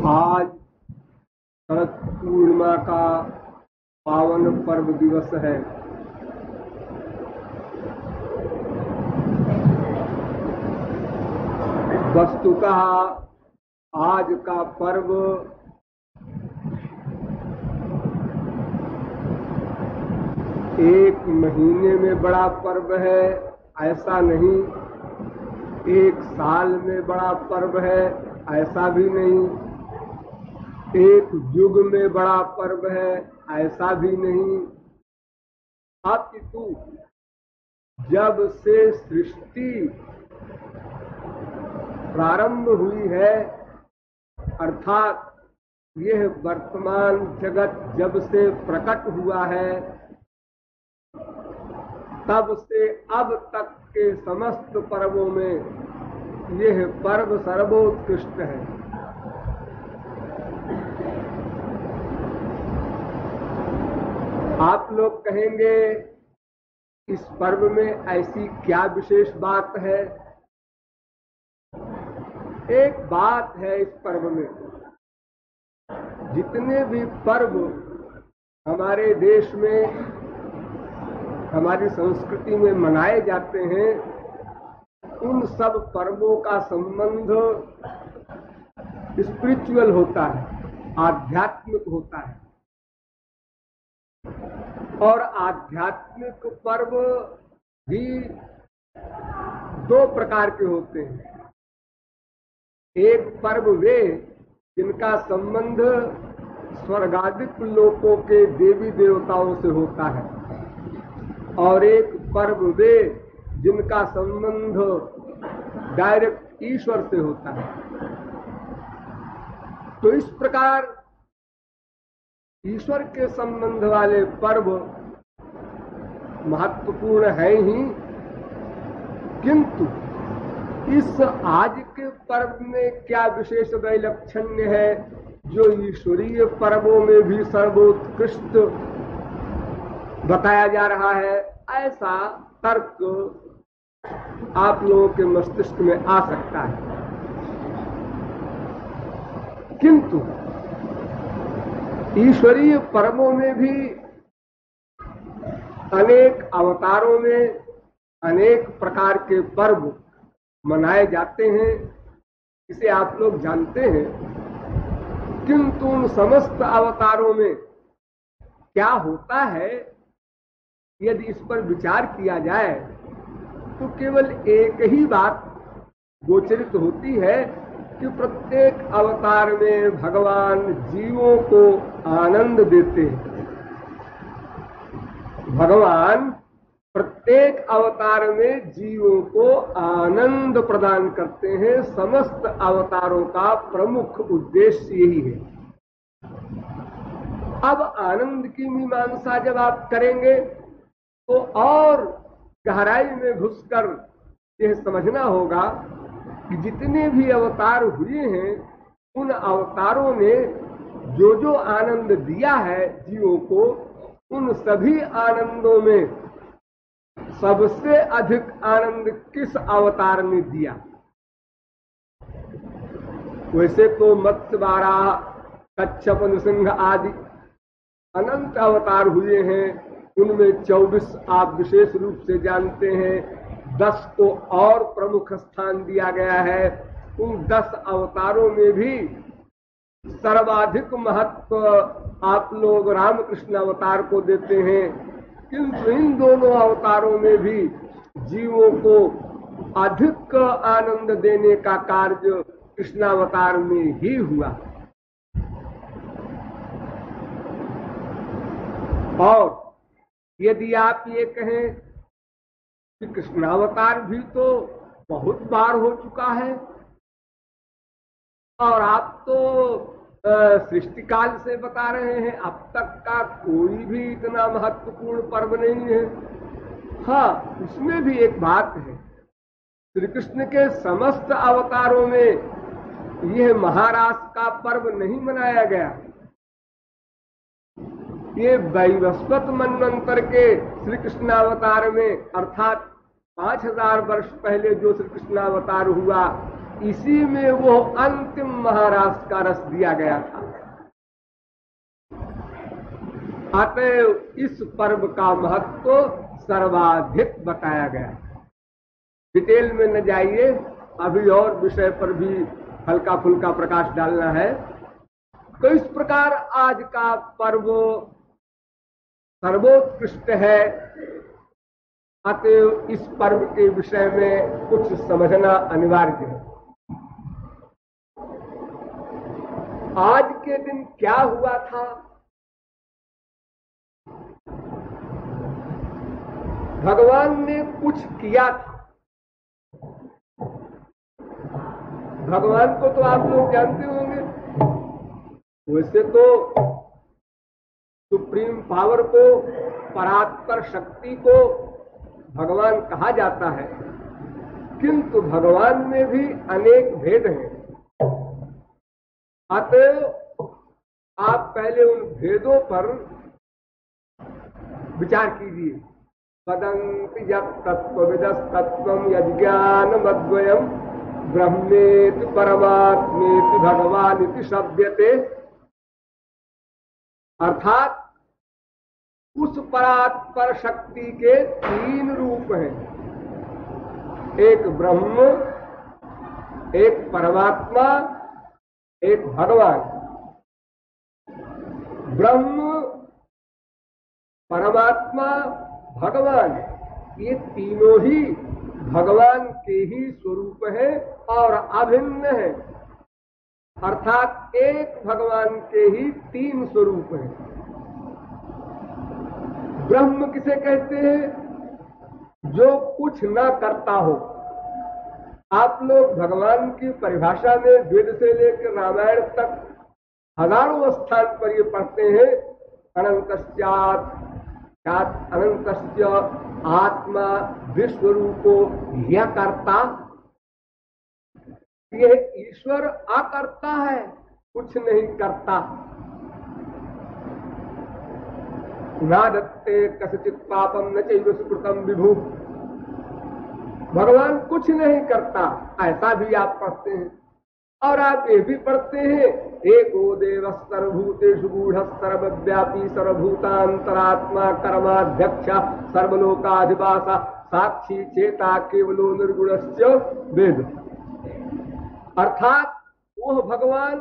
आज शरद पूर्णिमा का पावन पर्व दिवस है। वस्तुतः आज का पर्व एक महीने में बड़ा पर्व है ऐसा नहीं, एक साल में बड़ा पर्व है ऐसा भी नहीं, एक युग में बड़ा पर्व है ऐसा भी नहीं, अपितु जब से सृष्टि प्रारंभ हुई है, अर्थात यह वर्तमान जगत जब से प्रकट हुआ है, तब से अब तक के समस्त पर्वों में यह पर्व सर्वोत्कृष्ट है। आप लोग कहेंगे इस पर्व में ऐसी क्या विशेष बात है? एक बात है इस पर्व में, जितने भी पर्व हमारे देश में हमारी संस्कृति में मनाए जाते हैं, उन सब पर्वों का संबंध स्पिरिचुअल होता है, आध्यात्मिक होता है। और आध्यात्मिक पर्व भी दो प्रकार के होते हैं। एक पर्व वे जिनका संबंध स्वर्गादिक लोकों के देवी देवताओं से होता है, और एक पर्व वे जिनका संबंध डायरेक्ट ईश्वर से होता है। तो इस प्रकार ईश्वर के संबंध वाले पर्व महत्वपूर्ण है ही, किंतु इस आज के पर्व में क्या विशेष वैलक्षण्य है जो ईश्वरीय पर्वों में भी सर्वोत्कृष्ट बताया जा रहा है, ऐसा तर्क आप लोगों के मस्तिष्क में आ सकता है। किंतु ईश्वरीय पर्वों में भी अनेक अवतारों में अनेक प्रकार के पर्व मनाए जाते हैं, इसे आप लोग जानते हैं। किंतु उन समस्त अवतारों में क्या होता है, यदि इस पर विचार किया जाए तो केवल एक ही बात गोचरित होती है कि प्रत्येक अवतार में भगवान जीवों को आनंद देते हैं। भगवान प्रत्येक अवतार में जीवों को आनंद प्रदान करते हैं। समस्त अवतारों का प्रमुख उद्देश्य यही है। अब आनंद की मीमांसा जब आप करेंगे तो और गहराई में घुसकर यह समझना होगा कि जितने भी अवतार हुए हैं, उन अवतारों ने जो जो आनंद दिया है जीवों को, उन सभी आनंदों में सबसे अधिक आनंद किस अवतार ने दिया? वैसे तो मत्स्य, वाराह, कच्छप, नृसिंह आदि अनंत अवतार हुए हैं, उनमें 24 आप विशेष रूप से जानते हैं, 10 को और प्रमुख स्थान दिया गया है। उन 10 अवतारों में भी सर्वाधिक महत्व आप लोग रामकृष्ण अवतार को देते हैं, किंतु इन दोनों अवतारों में भी जीवों को अधिक आनंद देने का कार्य कृष्णावतार में ही हुआ। और यदि आप ये कहें कि कृष्णावतार भी तो बहुत बार हो चुका है, और आप तो सृष्टि काल से बता रहे हैं, अब तक का कोई भी इतना महत्वपूर्ण पर्व नहीं है। हाँ, उसमें भी एक बात है, श्री कृष्ण के समस्त अवतारों में यह महारास का पर्व नहीं मनाया गया। ये वैवस्वत मनवंतर के श्री कृष्णावतार में, अर्थात 5000 वर्ष पहले जो श्री कृष्णावतार हुआ, इसी में वो अंतिम महारास का रस दिया गया था। अतएव इस पर्व का महत्व सर्वाधिक बताया गया। डिटेल में न जाइए, अभी और विषय पर भी हल्का फुल्का प्रकाश डालना है। तो इस प्रकार आज का पर्व सर्वोत्कृष्ट है। अतएव इस पर्व के विषय में कुछ समझना अनिवार्य है। आज के दिन क्या हुआ था? भगवान ने कुछ किया था। भगवान को तो आप लोग जानते होंगे। वैसे तो सुप्रीम पावर को, परात्पर शक्ति को भगवान कहा जाता है, किंतु भगवान में भी अनेक भेद हैं। अतः आप पहले उन भेदों पर विचार कीजिए। वदन्ति यत् तत्त्वविदस्तत्त्वं यज्ञानमद्वयम् ब्रह्मेति परमात्मेति भगवानिति शब्दते। अर्थात उस परात्पर शक्ति के तीन रूप हैं, एक ब्रह्म, एक परमात्मा, एक भगवान। ब्रह्म, परमात्मा, भगवान, ये तीनों ही भगवान के ही स्वरूप है और अभिन्न है। अर्थात एक भगवान के ही तीन स्वरूप हैं। ब्रह्म किसे कहते हैं? जो कुछ न करता हो। आप लोग भगवान की परिभाषा में वेद से लेकर रामायण तक हजारों स्थान पर ये पढ़ते हैं, अनंतस्य आत्मा विश्वरूपो यह करता। यह ईश्वर अकर्ता है, कुछ नहीं करता। ना दत्ते कसिचित पापम न चैव सुकृतम विभु। भगवान कुछ नहीं करता, ऐसा भी आप पढ़ते हैं। और आप ये भी पढ़ते हैं, एको देव सर्वभूतेषु गूढ़ सर्वव्यापी सर्वभूतांतरात्मा कर्माध्यक्ष सर्वलोकाधिवासा साक्षी चेता केवलो निर्गुणस्य वेद। अर्थात वह भगवान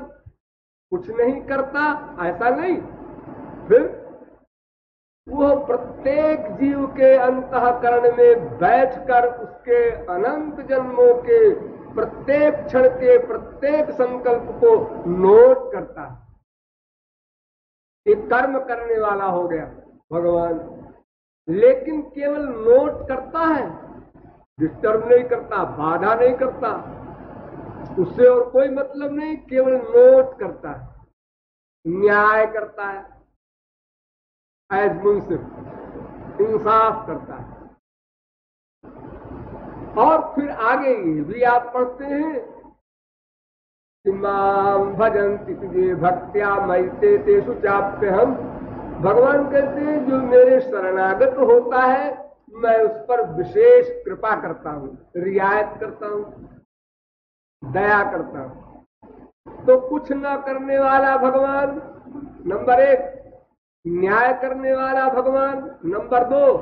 कुछ नहीं करता, ऐसा नहीं, फिर वह प्रत्येक जीव के अंतःकरण में बैठकर उसके अनंत जन्मों के प्रत्येक क्षण के प्रत्येक संकल्प को नोट करता है। एक कर्म करने वाला हो गया भगवान, लेकिन केवल नोट करता है, डिस्टर्ब नहीं करता, बाधा नहीं करता, उससे और कोई मतलब नहीं, केवल नोट करता है, न्याय करता है, एज मुंसिफ इंसाफ करता है। और फिर आगे ये भी आप पढ़ते हैं, मां भजन्ति तुझे भक्त्या मैते तेषु चाप्यहम्। भगवान कहते हैं जो मेरे शरणागत होता है मैं उस पर विशेष कृपा करता हूं, रियायत करता हूं, दया करता हूं। तो कुछ न करने वाला भगवान नंबर एक, न्याय करने वाला भगवान नंबर दो,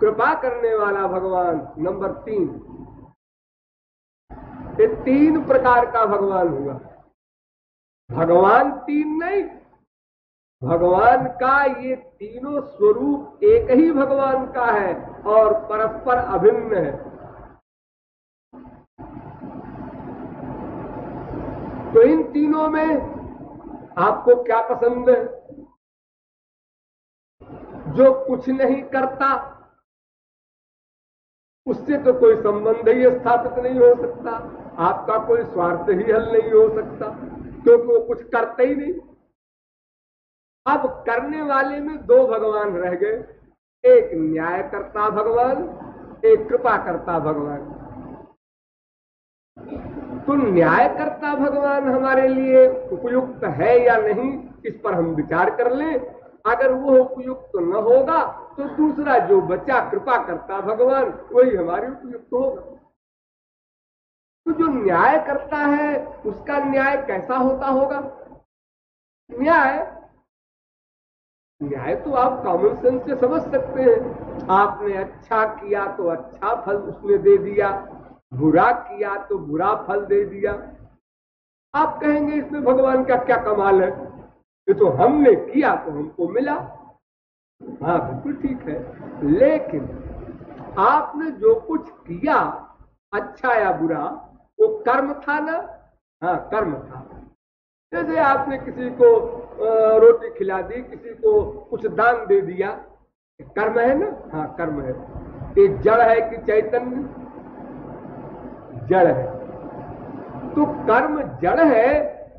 कृपा करने वाला भगवान नंबर तीन। ये तीन प्रकार का भगवान हुआ। भगवान तीन नहीं, भगवान का ये तीनों स्वरूप एक ही भगवान का है और परस्पर अभिन्न है। तो इन तीनों में आपको क्या पसंद है? जो कुछ नहीं करता उससे तो कोई संबंध ही स्थापित नहीं हो सकता, आपका कोई स्वार्थ ही हल नहीं हो सकता, क्योंकि वो कुछ करते ही नहीं। अब करने वाले में दो भगवान रह गए, एक न्यायकर्ता भगवान, एक कृपा करता भगवान। तो न्यायकर्ता भगवान हमारे लिए उपयुक्त है या नहीं, इस पर हम विचार कर लें। अगर वो उपयुक्त न होगा तो दूसरा जो बचा कृपा करता भगवान, वही हमारे उपयुक्त होगा। तो जो न्याय करता है उसका न्याय कैसा होता होगा? न्याय न्याय तो आप कॉमन सेंस से समझ सकते हैं। आपने अच्छा किया तो अच्छा फल उसने दे दिया, बुरा किया तो बुरा फल दे दिया। आप कहेंगे इसमें भगवान का क्या कमाल है, ये तो हमने किया तो हमको मिला। हाँ बिल्कुल ठीक है, लेकिन आपने जो कुछ किया अच्छा या बुरा वो कर्म था ना? हाँ कर्म था। जैसे आपने किसी को रोटी खिला दी, किसी को कुछ दान दे दिया, कर्म है ना? हाँ कर्म है। ये जड़ है कि चैतन्य? जड़ है। तो कर्म जड़ है,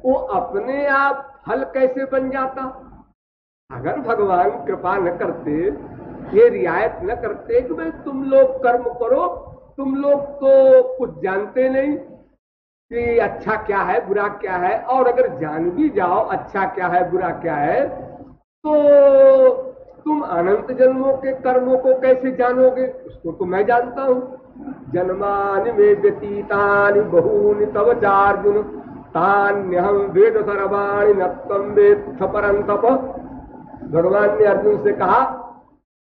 वो अपने आप फल कैसे बन जाता? अगर भगवान कृपा न करते, ये रियायत न करते कि भाई तुम लोग कर्म करो, तुम लोग तो कुछ जानते नहीं कि अच्छा क्या है बुरा क्या है, और अगर जान भी जाओ अच्छा क्या है बुरा क्या है, तो तुम अनंत जन्मों के कर्मों को कैसे जानोगे? उसको तो मैं जानता हूं। जन्मानि मे व्यतीतानि बहूनि तव चार्जुन तान्यहं वेद सर्वाणि न त्वं वेत्थ परन्तप। भगवान ने अर्जुन से कहा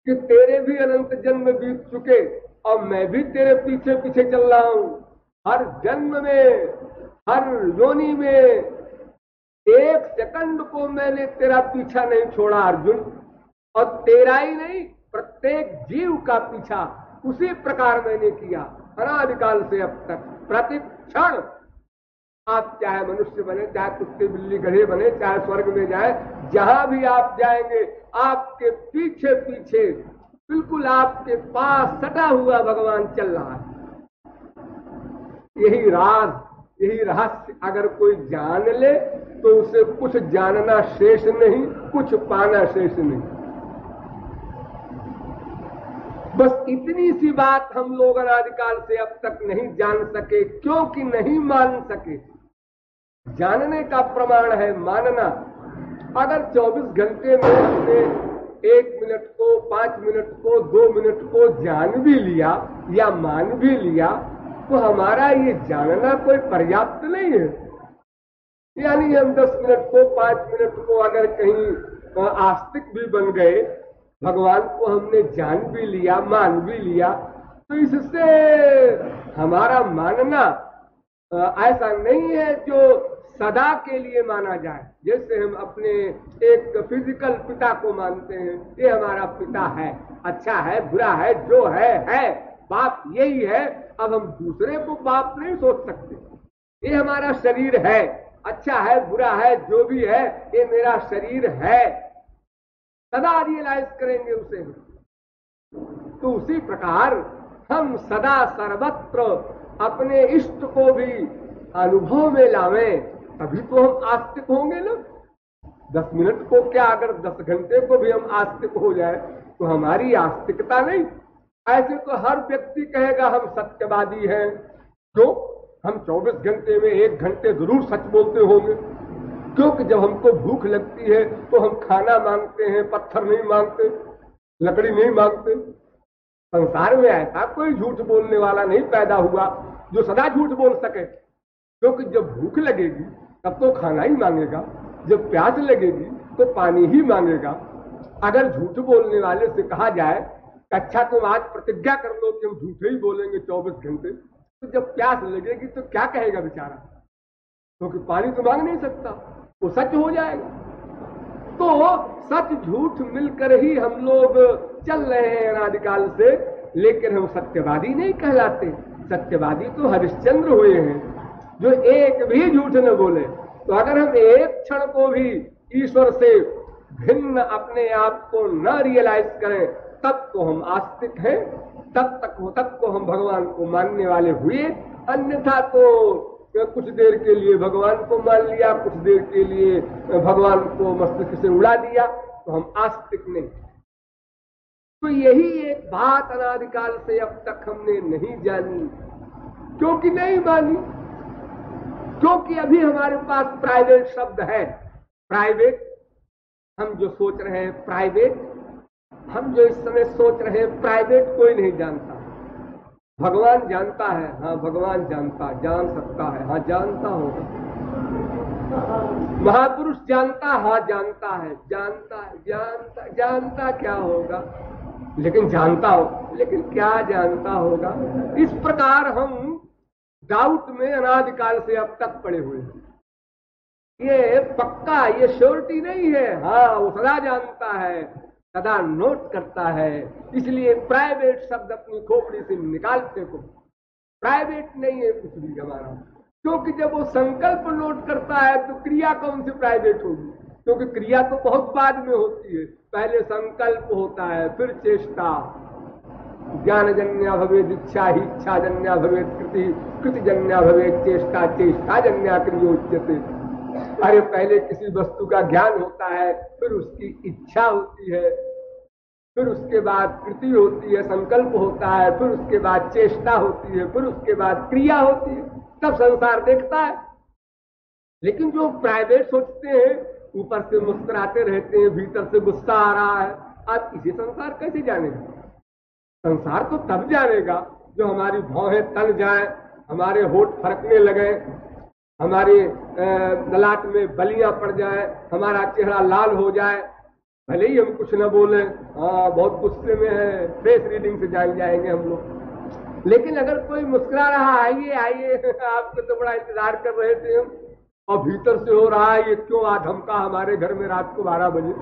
कि तेरे भी अनंत जन्म बीत चुके और मैं भी तेरे पीछे पीछे चल रहा हूं। हर जन्म में, हर योनि में एक सेकंड को मैंने तेरा पीछा नहीं छोड़ा अर्जुन, और तेरा ही नहीं प्रत्येक जीव का पीछा उसी प्रकार मैंने किया अनादिकाल से अब तक। प्रति क्षण आप चाहे मनुष्य बने, चाहे कुत्ते बिल्ली गधे बने, चाहे स्वर्ग में जाए, जहां भी आप जाएंगे आपके पीछे पीछे बिल्कुल आपके पास सटा हुआ भगवान चल रहा है। यही राज, यही रहस्य अगर कोई जान ले तो उसे कुछ जानना शेष नहीं, कुछ पाना शेष नहीं। बस इतनी सी बात हम लोग अनादिकाल से अब तक नहीं जान सके, क्योंकि नहीं मान सके। जानने का प्रमाण है मानना। अगर 24 घंटे में हमने 1 मिनट को, 5 मिनट को, 2 मिनट को जान भी लिया या मान भी लिया, तो हमारा ये जानना कोई पर्याप्त नहीं है। यानी हम 10 मिनट को, 5 मिनट को अगर कहीं आस्तिक भी बन गए, भगवान को हमने जान भी लिया, मान भी लिया, तो इससे हमारा मानना ऐसा नहीं है जो सदा के लिए माना जाए। जैसे हम अपने एक फिजिकल पिता को मानते हैं, ये हमारा पिता है, अच्छा है बुरा है, जो है बाप यही है। अब हम दूसरे को बाप नहीं सोच सकते। ये हमारा शरीर है, अच्छा है बुरा है जो भी है, ये मेरा शरीर है, सदा रियलाइज करेंगे उसे। तो उसी प्रकार हम सदा सर्वत्र अपने इष्ट को भी अनुभव में लावें, तभी तो हम आस्तिक होंगे ना। 10 मिनट को क्या, अगर 10 घंटे को भी हम आस्तिक हो जाए तो हमारी आस्तिकता नहीं। ऐसे तो हर व्यक्ति कहेगा हम सत्यवादी हैं, क्यों? हम 24 घंटे में 1 घंटे जरूर सच बोलते होंगे, क्योंकि जब हमको भूख लगती है तो हम खाना मांगते हैं, पत्थर नहीं मांगते, लकड़ी नहीं मांगते। संसार में ऐसा कोई झूठ बोलने वाला नहीं पैदा हुआ जो सदा झूठ बोल सके, क्योंकि जब भूख लगेगी तब तो खाना ही मांगेगा, जब प्यास लगेगी तो पानी ही मांगेगा। अगर झूठ बोलने वाले से कहा जाए अच्छा तुम आज प्रतिज्ञा कर लो कि हम झूठे ही बोलेंगे 24 घंटे, तो जब प्यास लगेगी तो क्या कहेगा बेचारा? क्योंकि पानी तो मांग नहीं सकता, वो सच हो जाएगा। तो सच झूठ मिलकर ही हम लोग चल रहे हैं अनादिकाल से, लेकिन हम सत्यवादी नहीं कहलाते। सत्यवादी तो हरिश्चंद्र हुए हैं जो एक भी झूठ न बोले। तो अगर हम एक क्षण को भी ईश्वर से भिन्न अपने आप को न रियलाइज करें, तब तो हम आस्तिक हैं, तब तो हम भगवान को मानने वाले हुए। अन्यथा तो कुछ देर के लिए भगवान को मान लिया, कुछ देर के लिए भगवान को मस्तिष्क से उड़ा दिया, तो हम आस्तिक नहीं। तो यही एक बात अनादिकाल से अब तक हमने नहीं जानी। क्योंकि नहीं मानी? क्योंकि अभी हमारे पास प्राइवेट शब्द है। प्राइवेट, हम जो सोच रहे हैं प्राइवेट, हम जो इस समय सोच रहे हैं प्राइवेट, कोई नहीं जानता। भगवान जानता है, हाँ भगवान जान सकता है, हाँ जानता होगा। महापुरुष जानता, हाँ जानता है, जानता क्या होगा, लेकिन जानता हो, लेकिन क्या जानता होगा। इस प्रकार हम डाउट में अनादिकाल से अब तक पड़े हुए हैं। ये पक्का, ये श्योरिटी नहीं है। हाँ वो सदा जानता है, सदा नोट करता है। इसलिए प्राइवेट शब्द अपनी खोपड़ी से निकाल फेंको। प्राइवेट नहीं है कुछ भी हमारा, क्योंकि जब वो संकल्प नोट करता है तो क्रिया कौन सी प्राइवेट होगी, क्योंकि क्रिया तो बहुत बाद में होती है। पहले संकल्प होता है, फिर चेष्टा। ज्ञानजन्या भवेद इच्छा, ही इच्छाजन्या भवेद कृति, कृतिजन्या भवेद चेष्टा, चेष्टाजन्या क्रियोच्यते। अरे पहले किसी वस्तु का ज्ञान होता है, फिर उसकी इच्छा होती है, फिर उसके बाद कृति होती है, संकल्प होता है, फिर उसके बाद चेष्टा होती है, फिर उसके बाद क्रिया होती है, तब संसार देखता है। लेकिन जो प्राइवेट सोचते हैं, ऊपर से मुस्कुराते रहते हैं, भीतर से गुस्सा आ रहा है, आप इसे संसार कैसे जानेगा? संसार तो तब जानेगा जो हमारी भौहें तन जाए, हमारे होठ फरकने लगे, हमारे ललाट में बलियां पड़ जाए, हमारा चेहरा लाल हो जाए, भले ही हम कुछ न बोले, हाँ बहुत गुस्से में है, फेस रीडिंग से जान जाएंगे हम लोग। लेकिन अगर कोई मुस्कुरा रहा, आइए आइए आपको तो बड़ा इंतजार कर रहे थे हम, और भीतर से हो रहा है ये क्यों आ धमका हमारे घर में रात को 12 बजे,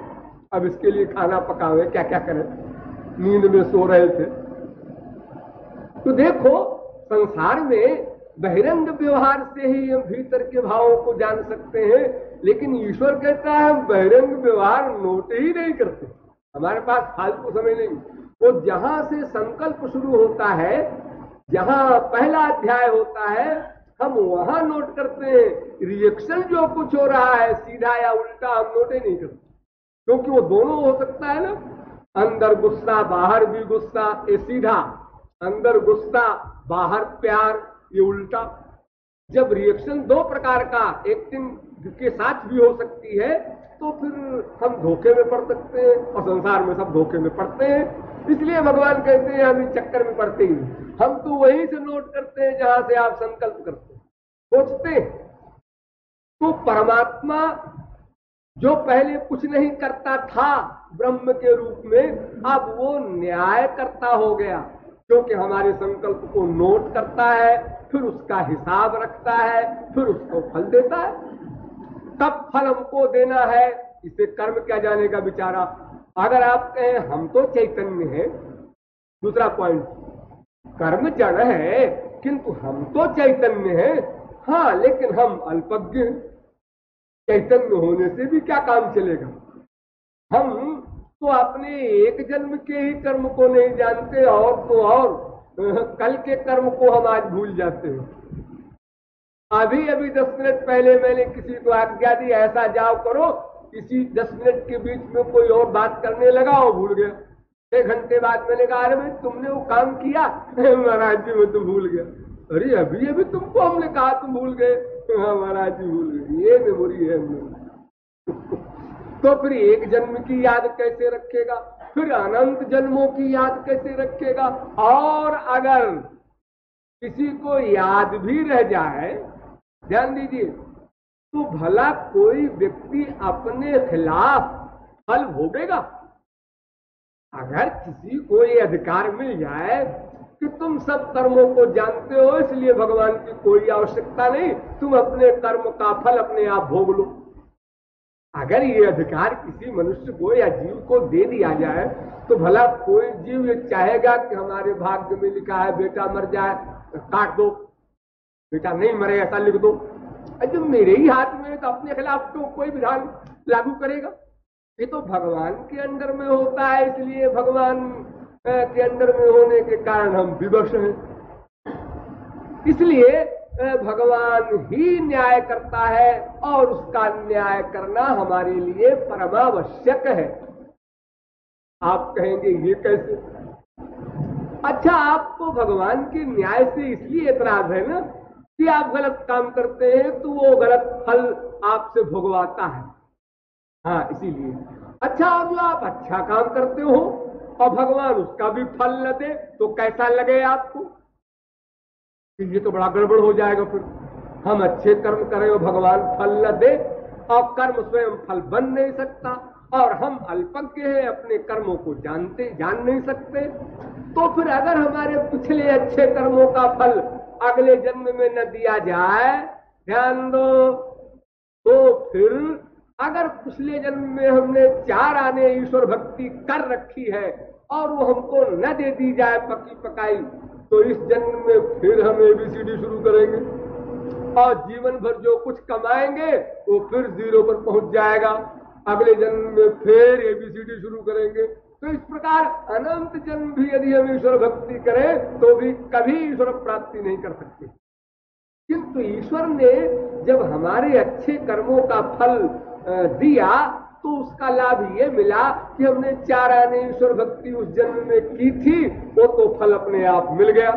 अब इसके लिए खाना पकावे, क्या क्या करें, नींद में सो रहे थे। तो देखो संसार में बहिरंग व्यवहार से ही हम भीतर के भावों को जान सकते हैं, लेकिन ईश्वर कहता है हम बहिरंग व्यवहार नोट ही नहीं करते, हमारे पास फालतू समय नहीं। वो जहां से संकल्प शुरू होता है, जहां पहला अध्याय होता है, हम वहां नोट करते हैं। रिएक्शन जो कुछ हो रहा है सीधा या उल्टा, हम नोट ही नहीं करते, क्योंकि वो दोनों हो सकता है ना, अंदर गुस्सा बाहर भी गुस्सा, ये सीधा, अंदर गुस्सा बाहर प्यार, ये उल्टा। जब रिएक्शन दो प्रकार का एक्टिंग के साथ भी हो सकती है, तो फिर हम धोखे में पड़ सकते हैं, और संसार में सब धोखे में पड़ते हैं। इसलिए भगवान कहते हैं हम इस चक्कर में पड़ते ही, हम तो वहीं से नोट करते हैं जहां से आप संकल्प करते हैं, सोचते हैं। तो परमात्मा जो पहले कुछ नहीं करता था ब्रह्म के रूप में, अब वो न्याय करता हो गया, क्योंकि हमारे संकल्प को नोट करता है, फिर उसका हिसाब रखता है, फिर उसको फल देता है। तब फल हमको देना है, इसे कर्म क्या जानेगा बेचारा। अगर आप कहें हम तो चैतन्य हैं, दूसरा पॉइंट, कर्म जड़ है किंतु हम तो चैतन्य हैं, हाँ लेकिन हम अल्पज्ञ हैं, चैतन्य होने से भी क्या काम चलेगा। हम तो अपने एक जन्म के ही कर्म को नहीं जानते, और तो और कल के कर्म को हम आज भूल जाते हैं। अभी अभी 10 मिनट पहले मैंने किसी को आज्ञा दी ऐसा जाओ करो, इसी 10 मिनट के बीच में कोई और बात करने लगा और भूल गया। 1 घंटे बाद मैंने कहा अरे भाई तुमने वो काम किया, महाराज जी मैं तो भूल गया। अरे अभी अभी तुमको हमने कहा तुम भूल गए, हाँ महाराज जी भूल गए। ये मेमोरी है हम लोग। तो फिर एक जन्म की याद कैसे रखेगा, फिर अनंत जन्मों की याद कैसे रखेगा। और अगर किसी को याद भी रह जाए, ध्यान दीजिए, तो भला कोई व्यक्ति अपने खिलाफ फल भोगेगा। अगर किसी को ये अधिकार मिल जाए कि तुम सब कर्मों को जानते हो, इसलिए भगवान की कोई आवश्यकता नहीं, तुम अपने कर्म का फल अपने आप भोग लो। अगर ये अधिकार किसी मनुष्य को या जीव को दे दिया जाए, तो भला कोई जीव ये चाहेगा कि हमारे भाग्य में लिखा है बेटा मर जाए काट दो, बेटा नहीं मरे ऐसा लिख दो। जब मेरे ही हाथ में, तो अपने खिलाफ तो कोई विधान लागू करेगा। ये तो भगवान के अंदर में होता है, इसलिए भगवान के अंदर में होने के कारण हम विवश हैं। इसलिए भगवान ही न्याय करता है, और उसका न्याय करना हमारे लिए परमावश्यक है। आप कहेंगे ये कैसे? अच्छा, आपको भगवान के न्याय से इसलिए एतराज है ना कि आप गलत काम करते हैं तो वो गलत फल आपसे भुगवाता है, हाँ इसीलिए। अच्छा, और जो आप अच्छा काम करते हो और भगवान उसका भी फल न दे तो कैसा लगे आपको? कि ये तो बड़ा गड़बड़ हो जाएगा, फिर हम अच्छे कर्म करें और भगवान फल न दे, और कर्म स्वयं फल बन नहीं सकता, और हम अल्पज्ञ हैं, अपने कर्मों को जान नहीं सकते। तो फिर अगर हमारे पिछले अच्छे कर्मों का फल अगले जन्म में न दिया जाए, ध्यान दो, तो फिर अगर पिछले जन्म में हमने 4 आने ईश्वर भक्ति कर रखी है और वो हमको न दे दी जाए पकी पकाई, तो इस जन्म में फिर हम एबीसीडी शुरू करेंगे, और जीवन भर जो कुछ कमाएंगे वो फिर 0 पर पहुंच जाएगा। अगले जन्म में फिर एबीसीडी शुरू करेंगे। तो इस प्रकार अनंत जन्म भी यदि हम ईश्वर भक्ति करें तो भी कभी ईश्वर प्राप्ति नहीं कर सकते। किंतु ईश्वर ने जब हमारे अच्छे कर्मों का फल दिया तो उसका लाभ ये मिला कि हमने 4 आने ईश्वर भक्ति उस जन्म में की थी, वो तो फल अपने आप मिल गया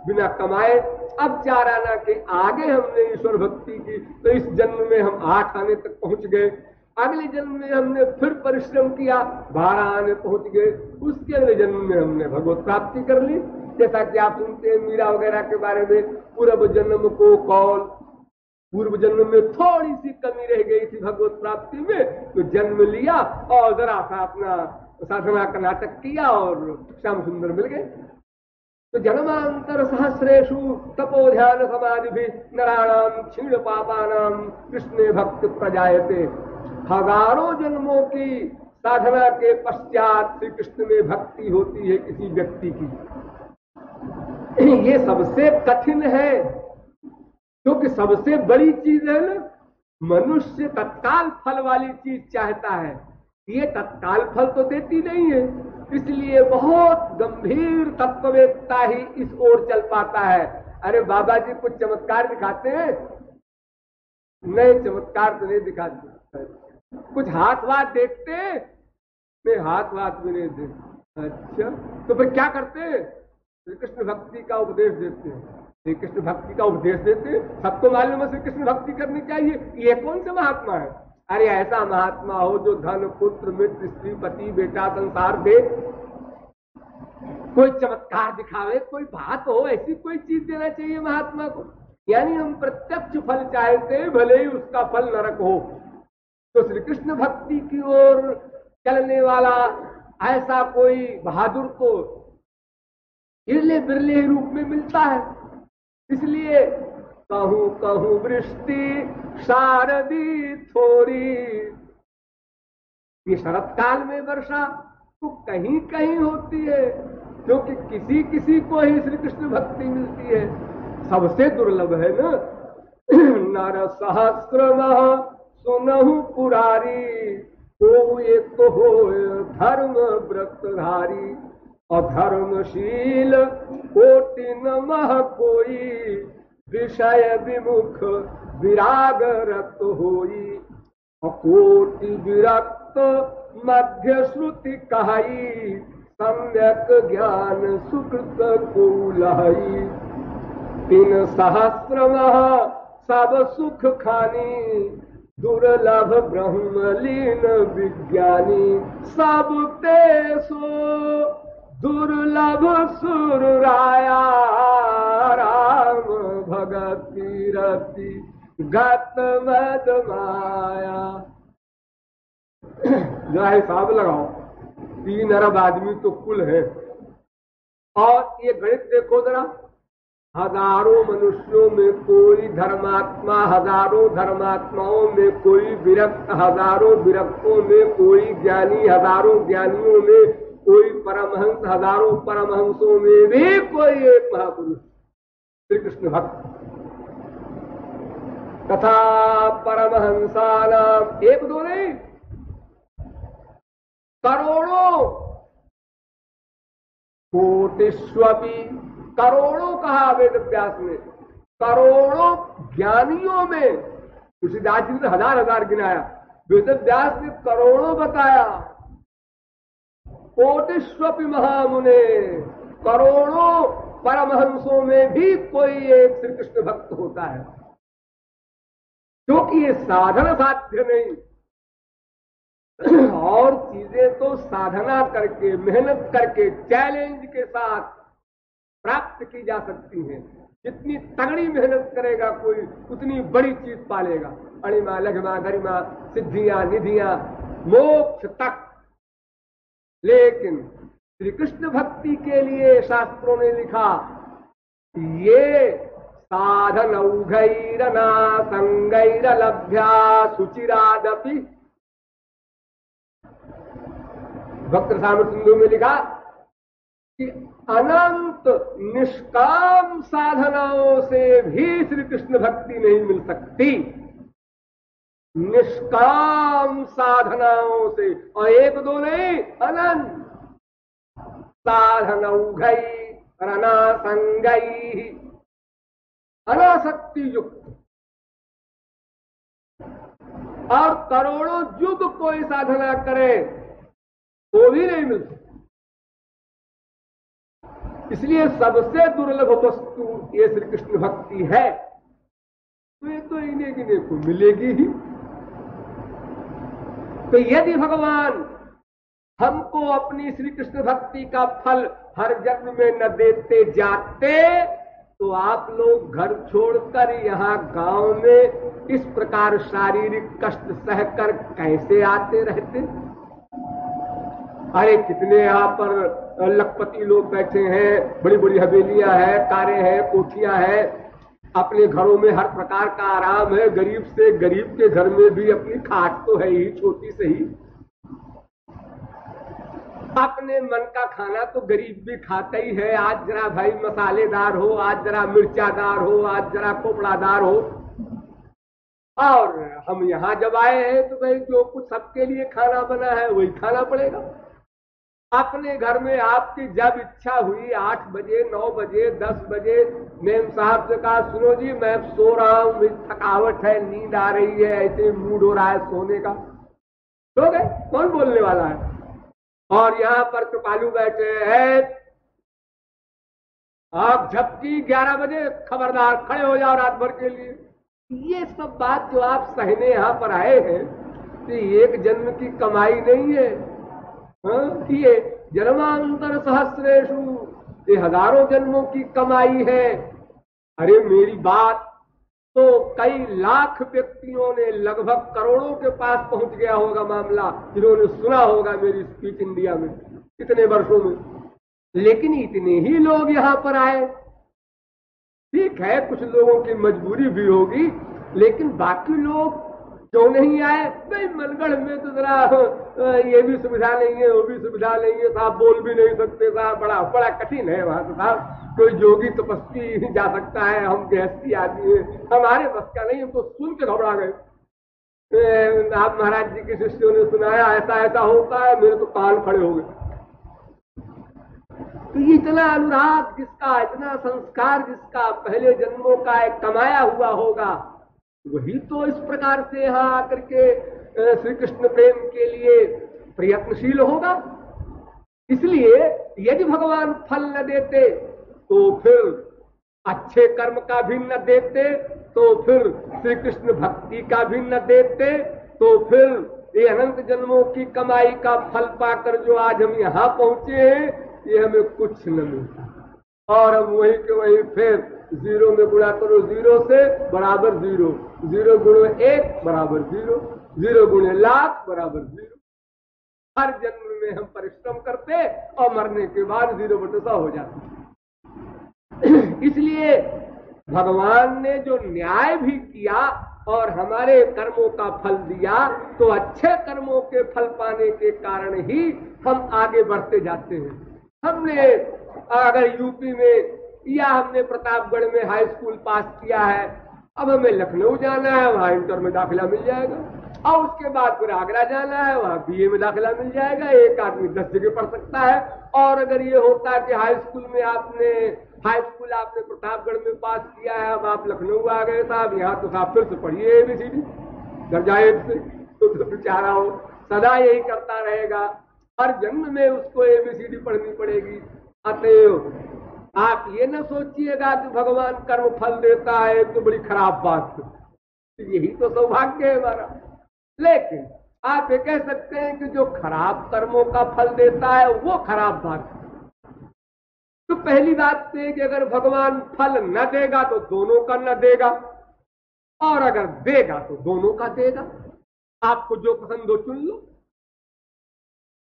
बिना कमाए। अब 4 आना के आगे हमने ईश्वर भक्ति की तो इस जन्म में हम 8 आने तक पहुंच गए। अगले जन्म में हमने फिर परिश्रम किया, 12 आने पहुंच गए। उसके अगले जन्म में हमने भगवत प्राप्ति कर ली। जैसा कि आप सुनते हैं मीरा वगैरह के बारे में, पूर्व जन्म को कौल, पूर्व जन्म में थोड़ी सी कमी रह गई थी भगवत प्राप्ति में, तो जन्म लिया और जरा सा अपना साधना का नाटक किया और श्याम सुंदर मिल गए। तो जन्मांतर सहस्रेषु तपो ध्यान समाधि भी नराणाम क्षीण पापानाम कृष्णे भक्त प्रजायते। हजारों जन्मों की साधना के पश्चात श्री कृष्ण में भक्ति होती है किसी व्यक्ति की। ये सबसे कठिन है, क्योंकि सबसे बड़ी चीज है ना, मनुष्य तत्काल फल वाली चीज चाहता है, ये तत्काल फल तो देती नहीं है। इसलिए बहुत गंभीर तत्ववेत्ता ही इस ओर चल पाता है। अरे बाबा जी कुछ चमत्कार दिखाते हैं? नहीं, चमत्कार तो नहीं दिखाते। कुछ हाथ वाथ देखते? नहीं, हाथ वाथ भी नहीं देखते। अच्छा, तो फिर क्या करते हैं? श्री कृष्ण भक्ति का उपदेश देते हैं। श्री कृष्ण भक्ति का उपदेश देते, सबको मालूम है श्री कृष्ण भक्ति करनी चाहिए। ये कौन सा महात्मा है? अरे ऐसा महात्मा हो जो धन पुत्र मित्र स्त्री पति बेटा संसार दे, कोई चमत्कार दिखावे, कोई बात हो, ऐसी कोई चीज देना चाहिए महात्मा को। यानी हम प्रत्यक्ष फल चाहते, भले ही उसका फल नरक हो। तो श्री कृष्ण भक्ति की ओर चलने वाला ऐसा कोई बहादुर तो हिरले बिरले रूप में मिलता है। इसलिए कहूं कहूं वृष्टि शारदी थोड़ी, ये शरत काल में वर्षा तो कहीं कहीं होती है, क्योंकि किसी किसी को ही श्री कृष्ण भक्ति मिलती है। सबसे दुर्लभ है ना। नर सहस्रमः सुनहु पुरारी, को एक हो धर्म व्रतधारी। अधर्मशील कोटि नमः कोई, विषय विमुख विराग रत होई। अकोटि विरक्त मध्य श्रुति कहाई, सम्यक ज्ञान सुकृत को लहाई। 3 सहस्रमः सब सुख खानी, दुर्लभ ब्रह्मलीन विज्ञानी। सब ते सो दुर्लभ सुर राया, राम भगति रति गत मद माया। जरा हिसाब लगाओ, 3 अरब आदमी तो कुल है, और ये गणित देखो जरा, हजारों मनुष्यों में कोई धर्मात्मा, हजारों धर्मात्माओं में कोई विरक्त, हजारों विरक्तों में कोई ज्ञानी, हजारों ज्ञानियों में कोई परमहंस, हजारों परमहंसों में भी कोई एक महापुरुष श्री कृष्ण भक्त। तथा परमहंसानाम, 1-2 नहीं, करोड़ों, कोटिष्वपि, करोड़ों कहा वेद व्यास ने। करोड़ों ज्ञानियों में, तुलसीदास जी ने 1000 गिनाया, वेद व्यास ने करोड़ों बताया। कोटिष्वपि महामुने, करोड़ों परमहंसों में भी कोई एक श्री कृष्ण भक्त होता है। क्योंकि ये साधन साध्य नहीं, और चीजें तो साधना करके, मेहनत करके, चैलेंज के साथ प्राप्त की जा सकती हैं। जितनी तगड़ी मेहनत करेगा कोई उतनी बड़ी चीज पालेगा। अणिमा लघिमा गरिमा सिद्धियां निधियां मोक्ष तक। लेकिन श्री कृष्ण भक्ति के लिए शास्त्रों ने लिखा ये साधन औघैरना संगैरलभ्या सुचिरादपि। भक्त सामर्थ्य सिंधु में लिखा कि अनंत निष्काम साधनाओं से भी श्री कृष्ण भक्ति नहीं मिल सकती। निष्काम साधनाओं से, और एक दो नहीं, अनंत साधन औघै रना संगै, अनासक्ति युक्त। और करोड़ों युग कोई साधना करे वो भी नहीं मिल सकती। इसलिए सबसे दुर्लभ वस्तु ये श्री कृष्ण भक्ति है। तो ये तो इन्हें की देखो मिलेगी ही। तो यदि भगवान हमको अपनी श्री कृष्ण भक्ति का फल हर जन्म में न देते जाते तो आप लोग घर छोड़कर यहाँ गांव में इस प्रकार शारीरिक कष्ट सहकर कैसे आते रहते। अरे कितने यहाँ पर लखपति लोग बैठे हैं, बड़ी बड़ी हवेलियां हैं, कारें हैं, कोठियां हैं, अपने घरों में हर प्रकार का आराम है। गरीब से गरीब के घर में भी अपनी खाट तो है ही, छोटी से ही। अपने मन का खाना तो गरीब भी खाता ही है। आज जरा भाई मसालेदार हो, आज जरा मिर्चादार हो, आज जरा कोपड़ादार हो। और हम यहाँ जब आए हैं तो भाई जो कुछ सबके लिए खाना बना है वही खाना पड़ेगा। अपने घर में आपकी जब इच्छा हुई 8 बजे, 9 बजे, 10 बजे मेम साहब से कहा सुनो जी मैं सो रहा हूं, मुझे थकावट है, नींद आ रही है, ऐसे मूड हो रहा है सोने का, सो गए, कौन बोलने वाला है। और यहाँ पर कृपालु बैठे हैं, आप झपकी 11 बजे खबरदार खड़े हो जाओ रात भर के लिए। ये सब बात जो आप सहने यहाँ पर आए हैं तो एक जन्म की कमाई नहीं है। ये जन्मांतर सहस्रेशु, ये हजारों जन्मों की कमाई है। अरे मेरी बात तो कई लाख व्यक्तियों ने, लगभग करोड़ों के पास पहुंच गया होगा मामला, जिन्होंने सुना होगा मेरी स्पीच इंडिया में इतने वर्षों में। लेकिन इतने ही लोग यहाँ पर आए। ठीक है कुछ लोगों की मजबूरी भी होगी, लेकिन बाकी लोग क्यों नहीं आए। भाई मनगढ़ में तो जरा ये भी सुविधा नहीं है, वो भी सुविधा नहीं है, साहब बोल भी नहीं सकते, साहब बड़ा बड़ा कठिन है वहां। तो साहब कोई योगी तपस्वी जा सकता है, हम गृहस्थी आदमी है, हमारे बस का नहीं। हम तो सुन के घबरा गए। आप महाराज जी के शिष्यों ने सुनाया ऐसा ऐसा होता है, मेरे तो कान खड़े हो गए। तो इतना अनुराग जिसका, इतना संस्कार जिसका, पहले जन्मों का एक कमाया हुआ होगा, वही तो इस प्रकार से यहाँ आकर के श्री कृष्ण प्रेम के लिए प्रयत्नशील होगा। इसलिए यदि भगवान फल न देते तो फिर अच्छे कर्म का भी न देते, तो फिर श्री कृष्ण भक्ति का भी न देते, तो फिर ये अनंत जन्मों की कमाई का फल पाकर जो आज हम यहाँ पहुंचे हैं ये हमें कुछ न मिलता। और हम वही के वही फिर जीरो में गुणा करो, 0 से बराबर 0, 0 गुणे 1 बराबर 0, 0 गुणे लाख बराबर 0। हर जन्म में हम परिश्रम करते और मरने के बाद 0/100 हो जाते। इसलिए भगवान ने जो न्याय भी किया और हमारे कर्मों का फल दिया, तो अच्छे कर्मों के फल पाने के कारण ही हम आगे बढ़ते जाते हैं। हमने अगर यूपी में या हमने प्रतापगढ़ में हाई स्कूल पास किया है, अब हमें लखनऊ जाना है, वहां इंटर में दाखिला मिल जाएगा, और उसके बाद फिर आगरा जाना है, वहां बीए में दाखिला मिल जाएगा। एक आदमी 10 जगह पढ़ सकता है। और अगर ये होता है कि हाई स्कूल आपने प्रतापगढ़ में पास किया है, अब आप लखनऊ आ गए साहब, यहाँ तो साहब फिर से पढ़िए ABCD दर्जाएब से, तो बेचारा हो सदा यही करता रहेगा, हर जन्म में उसको ABCD पढ़नी पड़ेगी। अतएव आप ये न सोचिएगा कि भगवान कर्म फल देता है तो बड़ी खराब बात है, यही तो सौभाग्य है हमारा। लेकिन आप ये कह सकते हैं कि जो खराब कर्मों का फल देता है वो खराब बात है। तो पहली बात तो कि अगर भगवान फल न देगा तो दोनों का न देगा, और अगर देगा तो दोनों का देगा। आपको जो पसंद हो चुन लो।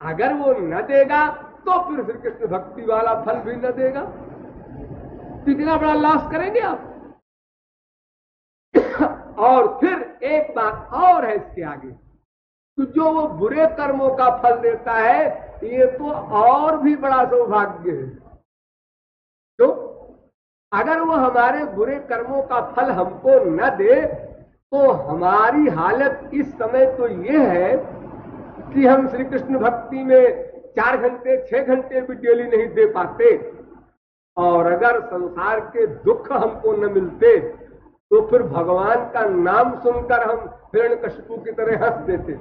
अगर वो न देगा तो फिर श्री कृष्ण भक्ति वाला फल भी न देगा। कितना बड़ा लॉस करेंगे आप। और फिर एक बात और है इसके आगे, तो जो वो बुरे कर्मों का फल देता है, ये तो और भी बड़ा सौभाग्य है। तो अगर वो हमारे बुरे कर्मों का फल हमको न दे तो हमारी हालत इस समय तो ये है कि हम श्री कृष्ण भक्ति में 4 घंटे 6 घंटे भी डेली नहीं दे पाते, और अगर संसार के दुख हमको न मिलते तो फिर भगवान का नाम सुनकर हम हिरण्यकशिपु की तरह हंस देते।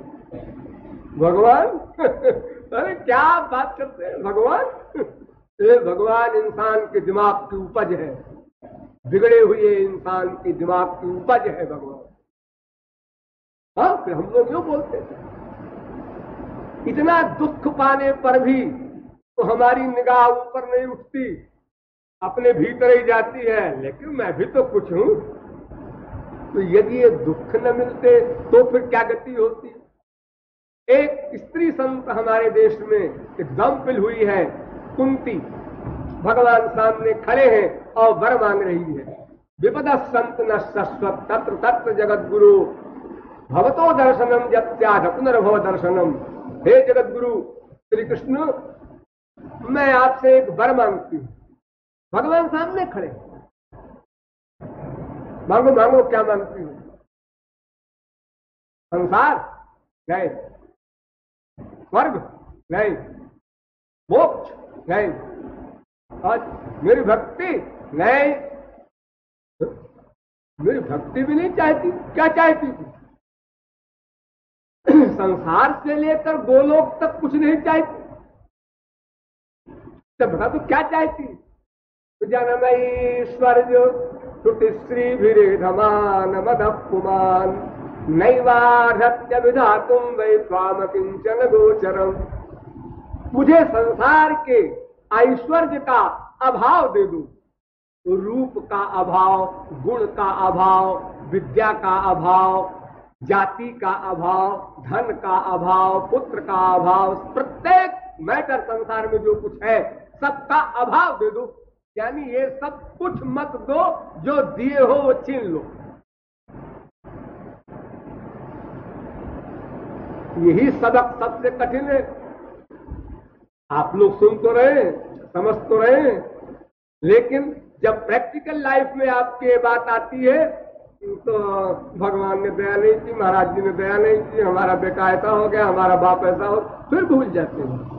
भगवान अरे क्या बात करते हैं भगवान। ये भगवान इंसान के दिमाग की उपज है, बिगड़े हुए इंसान के दिमाग की उपज है भगवान। हाँ, फिर हम लोग क्यों बोलते हैं। इतना दुख पाने पर भी तो हमारी निगाह ऊपर नहीं उठती, अपने भीतर ही जाती है, लेकिन मैं भी तो कुछ हूं। तो यदि ये दुख न मिलते तो फिर क्या गति होती। एक स्त्री संत हमारे देश में एग्जाम्पल हुई है, कुंती। भगवान सामने खड़े हैं और वर मांग रही है। विपदा संत न शाश्वत तत्र तत्र जगत गुरु भवतो दर्शनम जत्याध पुनर्भव दर्शनम। हे जगत गुरु श्री कृष्ण, मैं आपसे एक वर मांगती हूं। भगवान सामने खड़े, मांगो मांगो, क्या मांगती हूं। संसार नहीं, स्वर्ग नहीं, मोक्ष नहीं, और मेरी भक्ति नहीं। मेरी भक्ति भी नहीं चाहती, क्या चाहती थी। संसार से लेकर गोलोक तक कुछ नहीं चाहती, तब बता तो क्या चाहती। जनमईश्वर्य श्रुतिश्री भिरेधमान मदः पुमान नैवार्हत्य विधातुम वै स्वाम किंचन गोचरम। मुझे संसार के ऐश्वर्य का अभाव दे दो, रूप का अभाव, गुण का अभाव, विद्या का अभाव, जाति का अभाव, धन का अभाव, पुत्र का अभाव, प्रत्येक मैटर संसार में जो कुछ है सबका अभाव दे दो। यानी ये सब कुछ मत दो, जो दिए हो वो छीन लो। यही सबक सबसे कठिन है। आप लोग सुन तो रहे, समझ तो रहे, लेकिन जब प्रैक्टिकल लाइफ में आपके बात आती है तो भगवान ने दया नहीं की, महाराज जी ने दया नहीं की, हमारा बेटा ऐसा हो गया, हमारा बाप ऐसा हो, फिर भूल जाते हैं।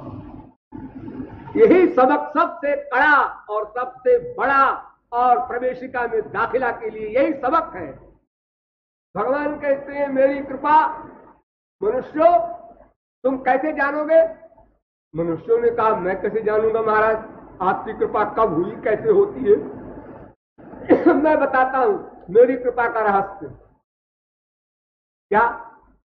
यही सबक सबसे कड़ा और सबसे बड़ा, और प्रवेशिका में दाखिला के लिए यही सबक है। भगवान कहते हैं मेरी कृपा मनुष्यों तुम कैसे जानोगे। मनुष्यों ने कहा मैं कैसे जानूंगा महाराज, आपकी कृपा कब हुई, कैसे होती है। मैं बताता हूं मेरी कृपा का रहस्य। क्या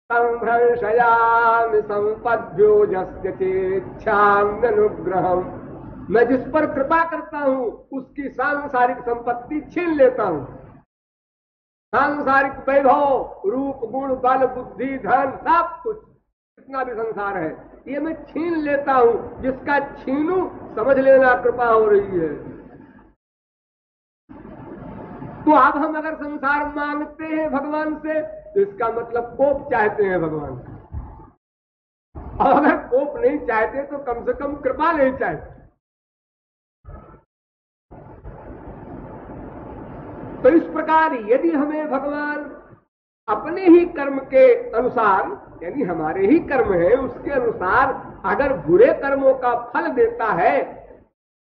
संभ्रंशयामि संपद्यो जस्य चेच्छाम्य अनुग्रहम्। मैं जिस पर कृपा करता हूं उसकी सांसारिक संपत्ति छीन लेता हूं। सांसारिक वैभव, रूप, गुण, बल, बुद्धि, धन, सब कुछ जितना भी संसार है ये मैं छीन लेता हूं। जिसका छीनू समझ लेना कृपा हो रही है। तो अब हम अगर संसार मांगते हैं भगवान से तो इसका मतलब कोप चाहते हैं भगवान का, और अगर कोप नहीं चाहते तो कम से कम कृपा नहीं चाहते। तो इस प्रकार यदि हमें भगवान अपने ही कर्म के अनुसार, यानी हमारे ही कर्म है उसके अनुसार अगर बुरे कर्मों का फल देता है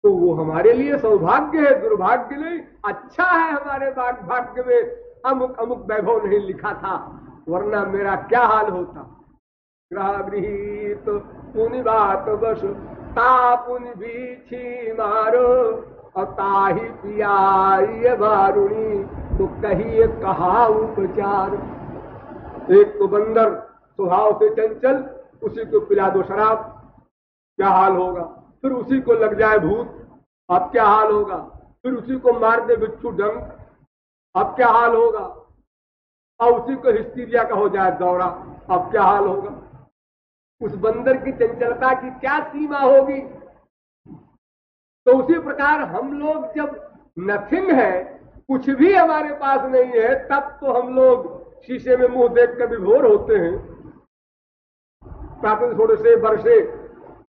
तो वो हमारे लिए सौभाग्य है, दुर्भाग्य नहीं। अच्छा है हमारे भाग्य में अमुक अमुक वैभव नहीं लिखा था, वरना मेरा क्या हाल होता। ग्रह गृहीत पुनि बात बस तापुनि बीछी मारो और ताही पियाई बारुणी तो कहिए कहा उपचार। एक तो बंदर स्वभाव से चंचल, उसी को पिला दो शराब, क्या हाल होगा। फिर उसी को लग जाए भूत, अब क्या हाल होगा? फिर उसी को मार दे बिच्छू डंक, अब क्या हाल होगा? और उसी को हिस्टीरिया का हो जाए दौरा, अब क्या हाल होगा? उस बंदर की चंचलता की क्या सीमा होगी? तो उसी प्रकार हम लोग जब नथिंग है, कुछ भी हमारे पास नहीं है, तब तो हम लोग शीशे में मुंह देख कर विभोर होते हैं। प्राप्त थोड़े से वर्षे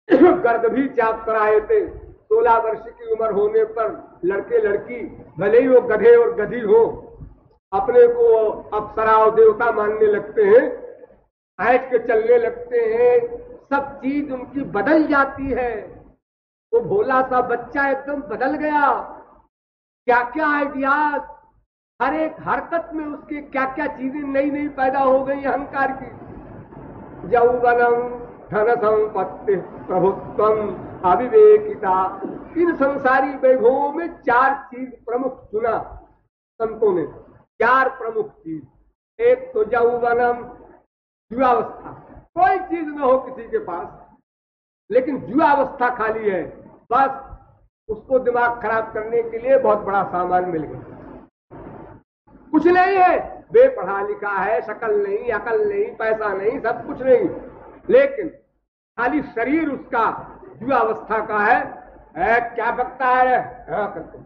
गर्द भी चाप कराए थे। 16 वर्ष की उम्र होने पर लड़के लड़की भले ही वो गधे और गधी हो, अपने को अप्सरा और देवता मानने लगते हैं, ऐठ के चलने लगते हैं, सब चीज उनकी बदल जाती है। वो भोला सा बच्चा एकदम बदल गया। क्या क्या आइडियाज, हर एक हरकत में उसके क्या क्या चीजें नई नई पैदा हो गई अहंकार की। यौवनम, धन संपत्ति, प्रभुत्वम, अविवेकिता, इन संसारी वैभवों में 4 चीज प्रमुख चुना संतों ने। 4 प्रमुख चीज। एक तो यौवनम, युवावस्था, कोई चीज न हो किसी के पास, लेकिन युवावस्था खाली है, बस उसको दिमाग खराब करने के लिए बहुत बड़ा सामान मिल गया। कुछ नहीं है, बेपढ़ा लिखा है, शक्ल नहीं, अकल नहीं, पैसा नहीं, सब कुछ नहीं, लेकिन खाली शरीर उसका युवावस्था का है। क्या बकता है, करके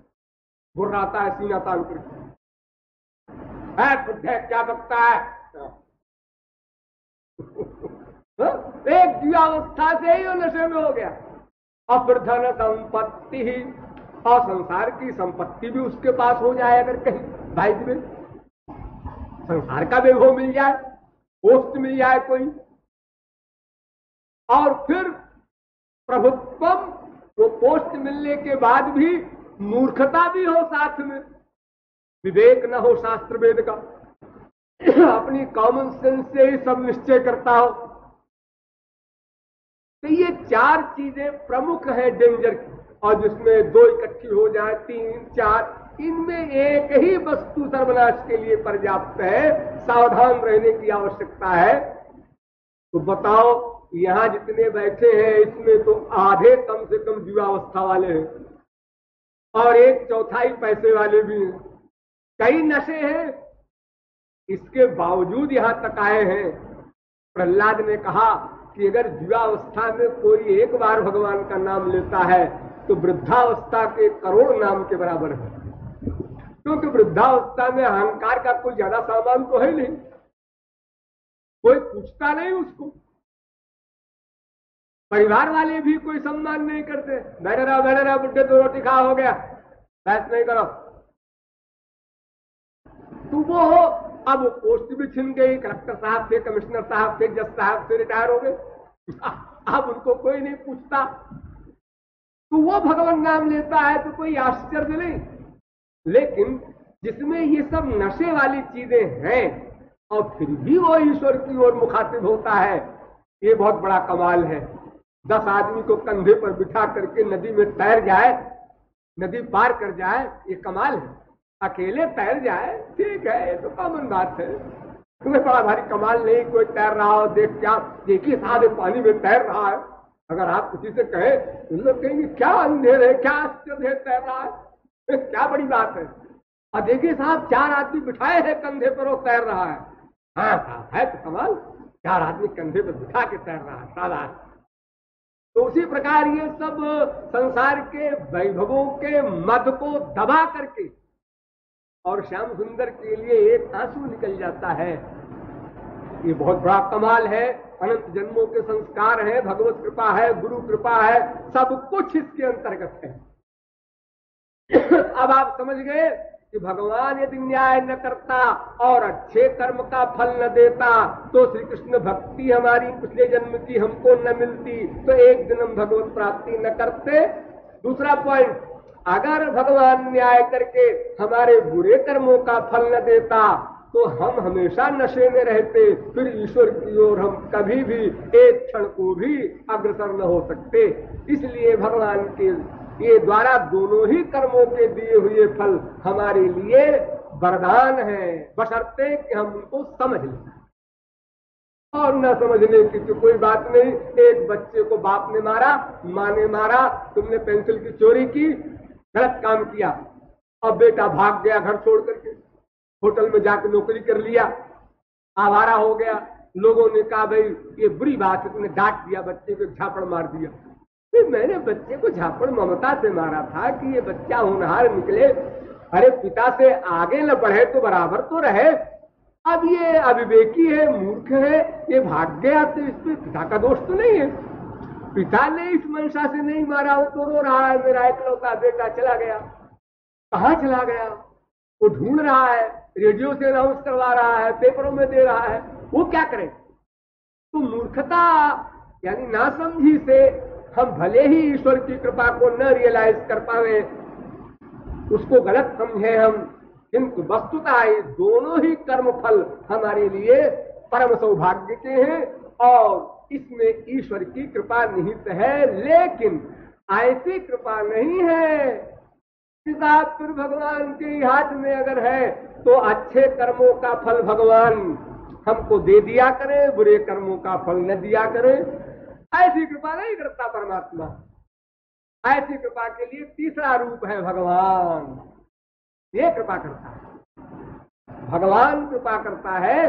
घुर्राता है सीना तान करके, क्या बकता है। एक युवावस्था से ही वो नशे में हो गया। और फिर धन संपत्ति ही, और संसार की संपत्ति भी उसके पास हो जाए, अगर कहीं भाई में संसार का वैभव मिल जाए, पोस्ट मिल जाए कोई, और फिर प्रभुत्वम, वो पोस्ट मिलने के बाद भी मूर्खता भी हो साथ में, विवेक न हो शास्त्र वेद का, अपनी कॉमन सेंस से ही सब निश्चय करता हो। तो ये 4 चीजें प्रमुख है डेंजर की, और जिसमें 2 इकट्ठी हो जाए, 3, 4, इनमें एक ही वस्तु सर्वनाश के लिए पर्याप्त है, सावधान रहने की आवश्यकता है। तो बताओ, यहां जितने बैठे हैं इसमें तो आधे कम से कम युवावस्था वाले हैं, और 1/4 पैसे वाले भी हैं, कई नशे हैं, इसके बावजूद यहां तक आए हैं। प्रहलाद ने कहा कि अगर युवावस्था में कोई एक बार भगवान का नाम लेता है तो वृद्धावस्था के करोड़ नाम के बराबर है, क्योंकि वृद्धावस्था में अहंकार का कोई ज्यादा सामान तो है नहीं, कोई पूछता नहीं उसको, परिवार वाले भी कोई सम्मान नहीं करते, बैठे रहो बुड्ढे, तो रोटी खा, हो गया, बहस नहीं करो। तो वो हो, अब पोस्ट भी छिन गई, कलेक्टर साहब थे, कमिश्नर साहब थे, जज साहब से रिटायर हो गए, अब उनको कोई नहीं पूछता, तो वो भगवान नाम लेता है तो कोई आश्चर्य नहीं। लेकिन जिसमें ये सब नशे वाली चीजें हैं और फिर भी वो ईश्वर की ओर मुखातिब होता है, ये बहुत बड़ा कमाल है। 10 आदमी को कंधे पर बिठा करके नदी में तैर जाए, नदी पार कर जाए, ये कमाल है। अकेले तैर जाए ठीक है, ये तो कॉमन बात है, तुम्हें बड़ा भारी कमाल नहीं। कोई तैर रहा हो देख, क्या एक ही साथ पानी में तैर रहा है, अगर आप किसी से कहे तो लोग कहेंगे क्या अंधेर है, क्या आश्चर्य है, तैर रहा है, क्या बड़ी बात है। और देखिए साहब, 4 आदमी बिठाए हैं कंधे पर, वो तैर रहा है। हाँ साहब, है तो कमाल, 4 आदमी कंधे पर बिठा के तैर रहा है, शाबाश। तो उसी प्रकार ये सब संसार के वैभवों के मद को दबा करके, और श्याम सुंदर के लिए एक आंसू निकल जाता है, ये बहुत बड़ा कमाल है। अनंत जन्मों के संस्कार है, भगवत कृपा है, गुरु कृपा है, सब कुछ इसके अंतर्गत है। अब आप समझ गए कि भगवान यदि न्याय न करता और अच्छे कर्म का फल न देता तो श्री कृष्ण भक्ति हमारी पिछले जन्म की हमको न मिलती, तो एक दिन हम भगवत प्राप्ति न करते। दूसरा पॉइंट, अगर भगवान न्याय करके हमारे बुरे कर्मों का फल न देता तो हम हमेशा नशे में रहते, फिर ईश्वर की ओर हम कभी भी एक क्षण को भी अग्रसर न हो सकते। इसलिए भगवान के ये द्वारा दोनों ही कर्मों के दिए हुए फल हमारे लिए वरदान है, बशर्ते कि हम उनको समझ लें। और न समझने की तो कोई बात नहीं। एक बच्चे को बाप ने मारा, माँ ने मारा, तुमने पेंसिल की चोरी की, गलत काम किया, अब बेटा भाग गया घर छोड़ करके, होटल में जाकर नौकरी कर लिया, आवारा हो गया। लोगों ने कहा भाई ये बुरी बात है, तुमने डांट दिया, बच्चे को झापड़ मार दिया। फिर मैंने बच्चे को झापड़ ममता से मारा था कि ये बच्चा होनहार निकले, अरे पिता से आगे न बढ़े तो बराबर तो रहे। अब ये अविवेकी है, मूर्ख है, ये भाग गया तो इसमें पिता का दोष तो नहीं है। पिता ने इस मंशा से नहीं मारा, वो तो रो रहा है, मेरा इकलौता बेटा चला गया। कहाँ चला गया? वो ढूंढ रहा है, रेडियो से अनाउंस करवा रहा है, पेपरों में दे रहा है, वो क्या करे? तो मूर्खता यानी नासमझी से हम भले ही ईश्वर की कृपा को न रियलाइज कर पावे, उसको गलत समझे हम, किंतु वस्तुतः ये दोनों ही कर्म फल हमारे लिए परम सौभाग्य के हैं और इसमें ईश्वर की कृपा निहित है। लेकिन ऐसी कृपा नहीं है पिता फिर भगवान के हाथ में अगर है तो अच्छे कर्मों का फल भगवान हमको दे दिया करे, बुरे कर्मों का फल न दिया करे। ऐसी कृपा नहीं करता परमात्मा। ऐसी कृपा के लिए तीसरा रूप है भगवान, ये कृपा करता है। भगवान कृपा करता है,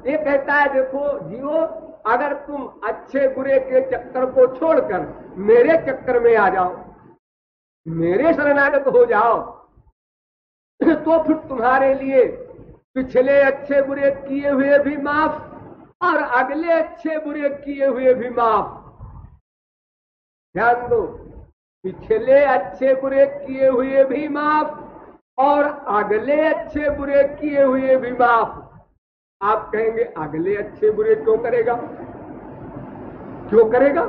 ये कहता है देखो जीवो, अगर तुम अच्छे बुरे के चक्कर को छोड़कर मेरे चक्कर में आ जाओ, मेरे शरणागत हो जाओ, तो फिर तुम्हारे लिए पिछले अच्छे बुरे किए हुए भी माफ और अगले अच्छे बुरे किए हुए भी माफ। ध्यान दो, पिछले अच्छे बुरे किए हुए भी माफ और अगले अच्छे बुरे किए हुए भी माफ। आप कहेंगे अगले अच्छे बुरे क्यों करेगा? क्यों करेगा?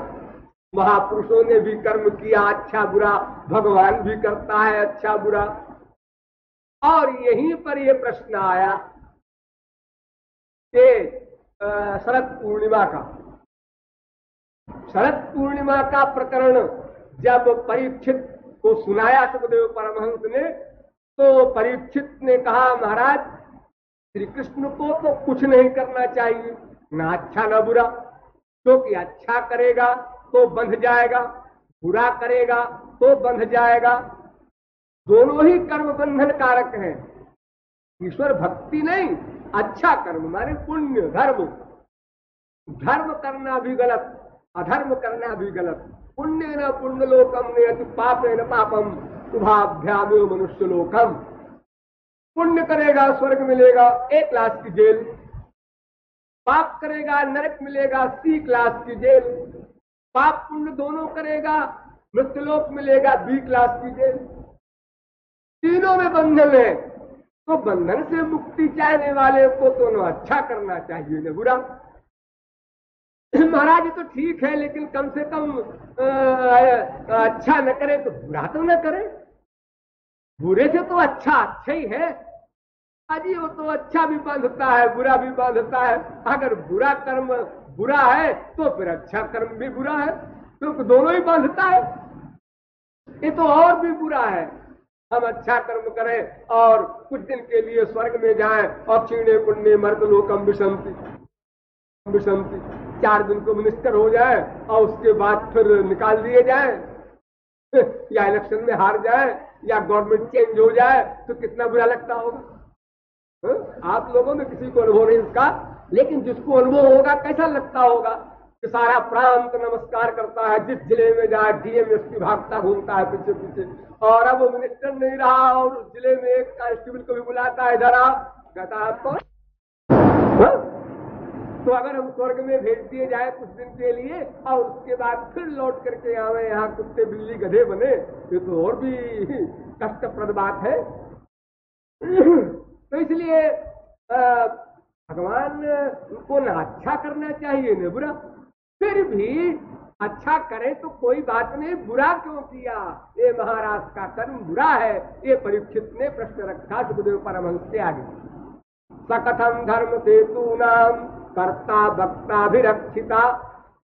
महापुरुषों ने भी कर्म किया अच्छा बुरा, भगवान भी करता है अच्छा बुरा। और यहीं पर यह प्रश्न आया कि शरद पूर्णिमा का प्रकरण जब परीक्षित को सुनाया सुखदेव परमहंस ने, तो परीक्षित ने कहा महाराज श्री कृष्ण को तो कुछ नहीं करना चाहिए, ना अच्छा ना बुरा, क्योंकि अच्छा करेगा तो बंध जाएगा, बुरा करेगा तो बंध जाएगा। दोनों ही कर्म बंधन कारक हैं। ईश्वर भक्ति नहीं, अच्छा कर्म माने पुण्य धर्म। धर्म करना भी गलत, अधर्म करना भी गलत। पुण्य न पुण्य लोकम ने पापे न पापम शुभाभ्याम मनुष्य लोकम। पुण्य करेगा स्वर्ग मिलेगा 1 क्लास की जेल, पाप करेगा नरक मिलेगा C क्लास की जेल। पाप पुण्य दोनों करेगा मृत्युलोक मिलेगा B क्लास की जेल। तीनों में बंधन है, तो बंधन से मुक्ति चाहने वाले को तो न अच्छा करना चाहिए न बुरा। महाराज तो ठीक है, लेकिन कम से कम अच्छा न करे तो बुरा तो न करे। बुरे से तो अच्छा ही है। अजी वो तो अच्छा भी बांधता है, बुरा भी बांधता है। अगर बुरा कर्म बुरा है तो फिर अच्छा कर्म भी बुरा है, क्योंकि दोनों ही बांधता है। ये तो और भी बुरा है। हम अच्छा कर्म करें और कुछ दिन के लिए स्वर्ग में जाएं और क्षीणे पुण्य मर्द लोकम विशंति 4 दिन को मिनिस्टर हो जाए और उसके बाद फिर निकाल दिए जाए, या इलेक्शन में हार जाए, या गवर्नमेंट चेंज हो जाए, तो कितना बुरा लगता होगा। आप लोगों में किसी को अनुभव नहीं इसका, लेकिन जिसको अनुभव होगा कैसा लगता होगा कि सारा प्रांत नमस्कार करता है, जिस जिले में जाए डीएम एसपी भागता घूमता है पीछे पीछे, और अब वो मिनिस्टर नहीं रहा और उस जिले में एक कांस्टेबल को भी बुलाता है, इधर आ, कहता है आपको। तो अगर हम स्वर्ग में भेज दिए जाए कुछ दिन के लिए और उसके बाद फिर लौट करके आवे यहाँ कुत्ते बिल्ली गधे बने, ये तो और भी कष्टप्रद बात है। तो इसलिए भगवान को न अच्छा करना चाहिए न बुरा। फिर भी अच्छा करे तो कोई बात नहीं, बुरा क्यों किया? ये महाराज का कर्म बुरा है, ये परीक्षित ने प्रश्न रखा सुखदेव परमहंस के आगे। सकथम धर्म सेतु नाम कर्ता वक्ता भी रक्षिता।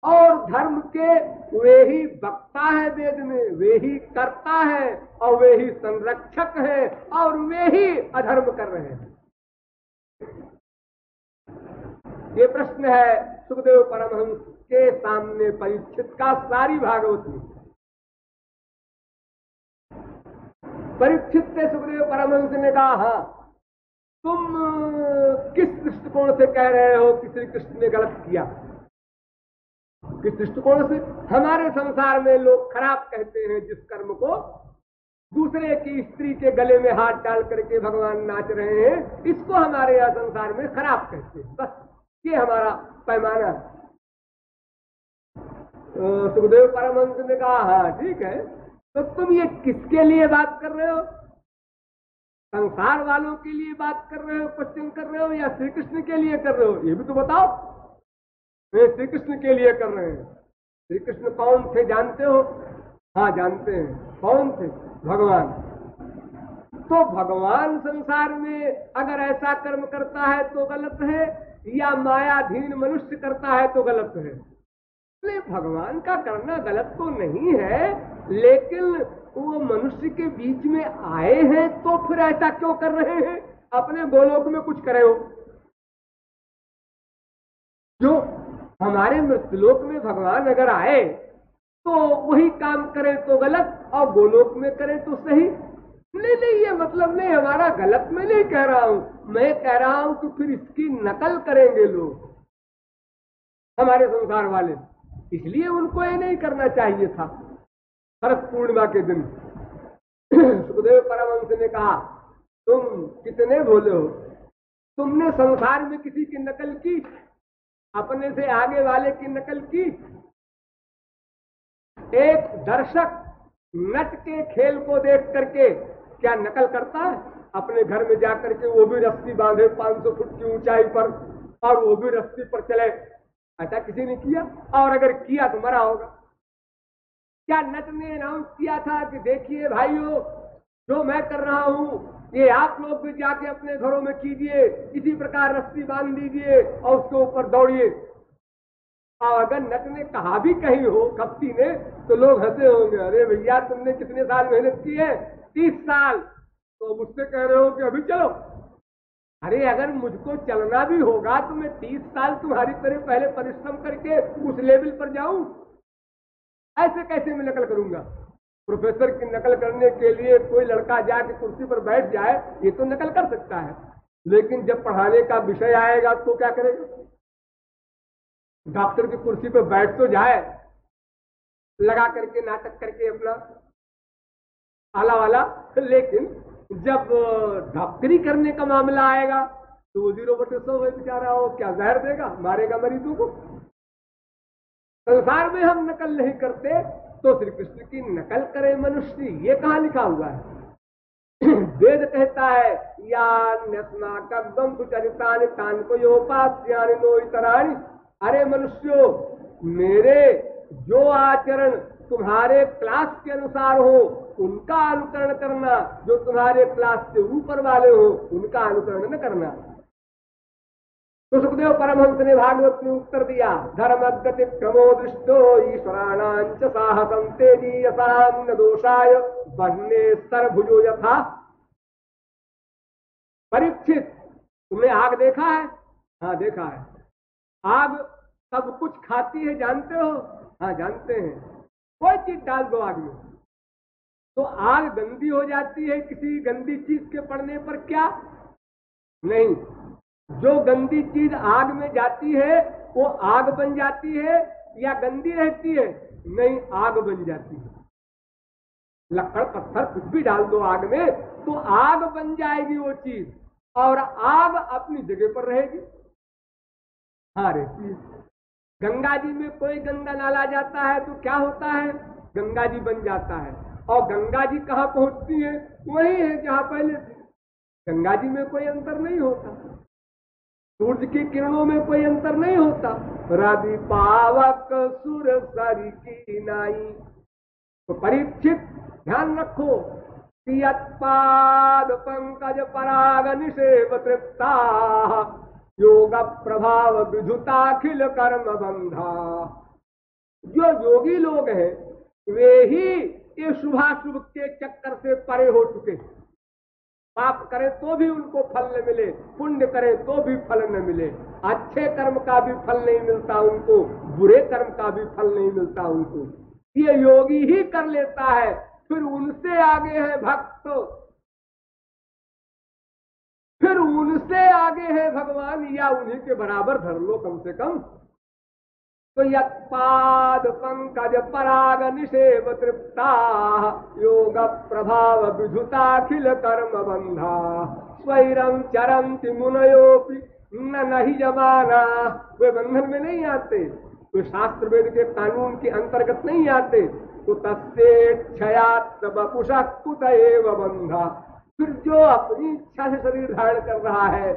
और धर्म के वे ही वक्ता है वेद में, वे ही कर्ता है और वे ही संरक्षक है और वे ही अधर्म कर रहे हैं। ये प्रश्न है सुखदेव परमहंस के सामने परीक्षित का सारी भागवत में। परीक्षित से सुखदेव परमहंस ने कहा, हाँ तुम किस दृष्टिकोण से कह रहे हो कि श्री कृष्ण ने गलत किया? किस दृष्टिकोण से? हमारे संसार में लोग खराब कहते हैं जिस कर्म को, दूसरे की स्त्री के गले में हाथ डाल करके भगवान नाच रहे हैं, इसको हमारे यहाँ संसार में खराब कहते हैं। बस ये हमारा पैमाना है। सुखदेव परमहंस ने कहा, हाँ ठीक है, तो तुम ये किसके लिए बात कर रहे हो? संसार वालों के लिए बात कर रहे हो, क्वेश्चन कर रहे हो, या श्री कृष्ण के लिए कर रहे हो? ये भी तो बताओ। वे श्री कृष्ण के लिए कर रहे हैं। श्री कृष्ण कौन थे जानते हो? हाँ जानते हैं। कौन थे? भगवान। तो भगवान संसार में अगर ऐसा कर्म करता है तो गलत है, या मायाधीन मनुष्य करता है तो गलत है? इसलिए भगवान का करना गलत तो नहीं है, लेकिन वो मनुष्य के बीच में आए हैं तो फिर ऐसा क्यों कर रहे हैं? अपने गोलोक में कुछ करे हो। जो हमारे मृत्युलोक में भगवान अगर आए तो वही काम करें तो गलत, और गोलोक में करें तो सही। नहीं, ये मतलब नहीं, हमारा गलत मैं नहीं कह रहा हूं, मैं कह रहा हूं कि फिर इसकी नकल करेंगे लोग, हमारे संसार वाले, इसलिए उनको ये नहीं करना चाहिए था। शरद पूर्णिमा के दिन सुखदेव परमहंस ने कहा, तुम कितने भोले हो, तुमने संसार में किसी की नकल की? अपने से आगे वाले की नकल की? एक दर्शक नट के खेल को देख करके क्या नकल करता है? अपने घर में जाकर के वो भी रस्सी बांधे 500 फुट की ऊंचाई पर, और वो भी रस्सी पर चले, ऐसा किसी ने किया? और अगर किया तो मरा होगा। क्या नट ने अनाउंस किया था कि देखिए भाइयों, जो मैं कर रहा हूं ये आप लोग भी जाके अपने घरों में कीजिए, इसी प्रकार रस्सी बांध दीजिए और उसके ऊपर दौड़िए? और अगर नट ने कहा भी कहीं हो, कपटी ने, तो लोग हंसे होंगे, अरे भैया तुमने कितने साल मेहनत की है? 30 साल। तो मुझसे कह रहे हो कि अभी चलो? अरे अगर मुझको चलना भी होगा तो मैं 30 साल तुम्हारी तरह पहले परिश्रम करके उस लेवल पर जाऊं? ऐसे कैसे मैं नकल करूंगा? प्रोफेसर की नकल करने के लिए कोई लड़का जाके कुर्सी पर बैठ जाए, ये तो नकल कर सकता है, लेकिन जब पढ़ाने का विषय आएगा तो क्या करेगा? डॉक्टर की कुर्सी पर बैठ तो जाए, लगा करके नाटक करके अपना आला वाला, लेकिन जब डॉक्टरी करने का मामला आएगा तो वो 0/100 है बेचारा, हो क्या जहर देगा, मारेगा मरीजों को। संसार में हम नकल नहीं करते तो श्री कृष्ण की नकल करे मनुष्य, ये कहां लिखा हुआ है? वेद कहता है, या न्यस्माकं सुचरितानि तानि को योपास्यानि नो इतराणि। अरे मनुष्यों, मेरे जो आचरण तुम्हारे क्लास के अनुसार हो उनका अनुकरण करना, जो तुम्हारे क्लास से ऊपर वाले हो उनका अनुकरण न करना। तो सुखदेव परमहंस ने भागवत में उत्तर दिया, धर्मगति क्रमो दृष्टो ईश्वराणांच साहसं तेजीयसां न दोषाय बन्ने सरभुजो यथा। परीक्षित, तुमने आग देखा है? हाँ देखा है। आग सब कुछ खाती है जानते हो? हाँ जानते हैं। कोई चीज डाल दो आग में तो आग गंदी हो जाती है किसी गंदी चीज के पड़ने पर? क्या नहीं, जो गंदी चीज आग में जाती है वो आग बन जाती है या गंदी रहती है? नहीं, आग बन जाती है। लकड़ पत्थर कुछ भी डाल दो आग में तो आग बन जाएगी वो चीज, और आग अपनी जगह पर रहेगी। हाँ रहती है। गंगा जी में कोई गंगा नाला जाता है तो क्या होता है? गंगा जी बन जाता है। और गंगा जी कहाँ पहुंचती है? वही है जहां पहले थी। गंगा जी में कोई अंतर नहीं होता, सूर्य की किरणों में कोई अंतर नहीं होता। रवि पावक सुर सरी की नाई। तो परीक्षित ध्यान रखो, यत्पाद पंकज पराग निषेव तृप्ता योग प्रभाव विधुताखिल कर्म बंधा। जो योगी लोग हैं वे ही ये शुभाशुभ के चक्कर से परे हो चुके हैं। पाप करें तो भी उनको फल न मिले, पुण्य करें तो भी फल न मिले, अच्छे कर्म का भी फल नहीं मिलता उनको, बुरे कर्म का भी फल नहीं मिलता उनको। ये योगी ही कर लेता है, फिर उनसे आगे है भक्त, फिर उनसे आगे है भगवान, या उन्हीं के बराबर धर लो कम से कम। तो यत्पाद पंकज पराग निषेव तृप्ता योग प्रभाव विधुताखिल कर्म बंधा स्वैरम चरंति मुनयोपि न नहीं जमाना। वे बंधन में नहीं आते, वे शास्त्र वेद के कानून के अंतर्गत नहीं आते। तो तस्येच्छयात् वपुषः कुत एव बंधा। फिर जो अपनी इच्छा से शरीर धारण कर रहा है,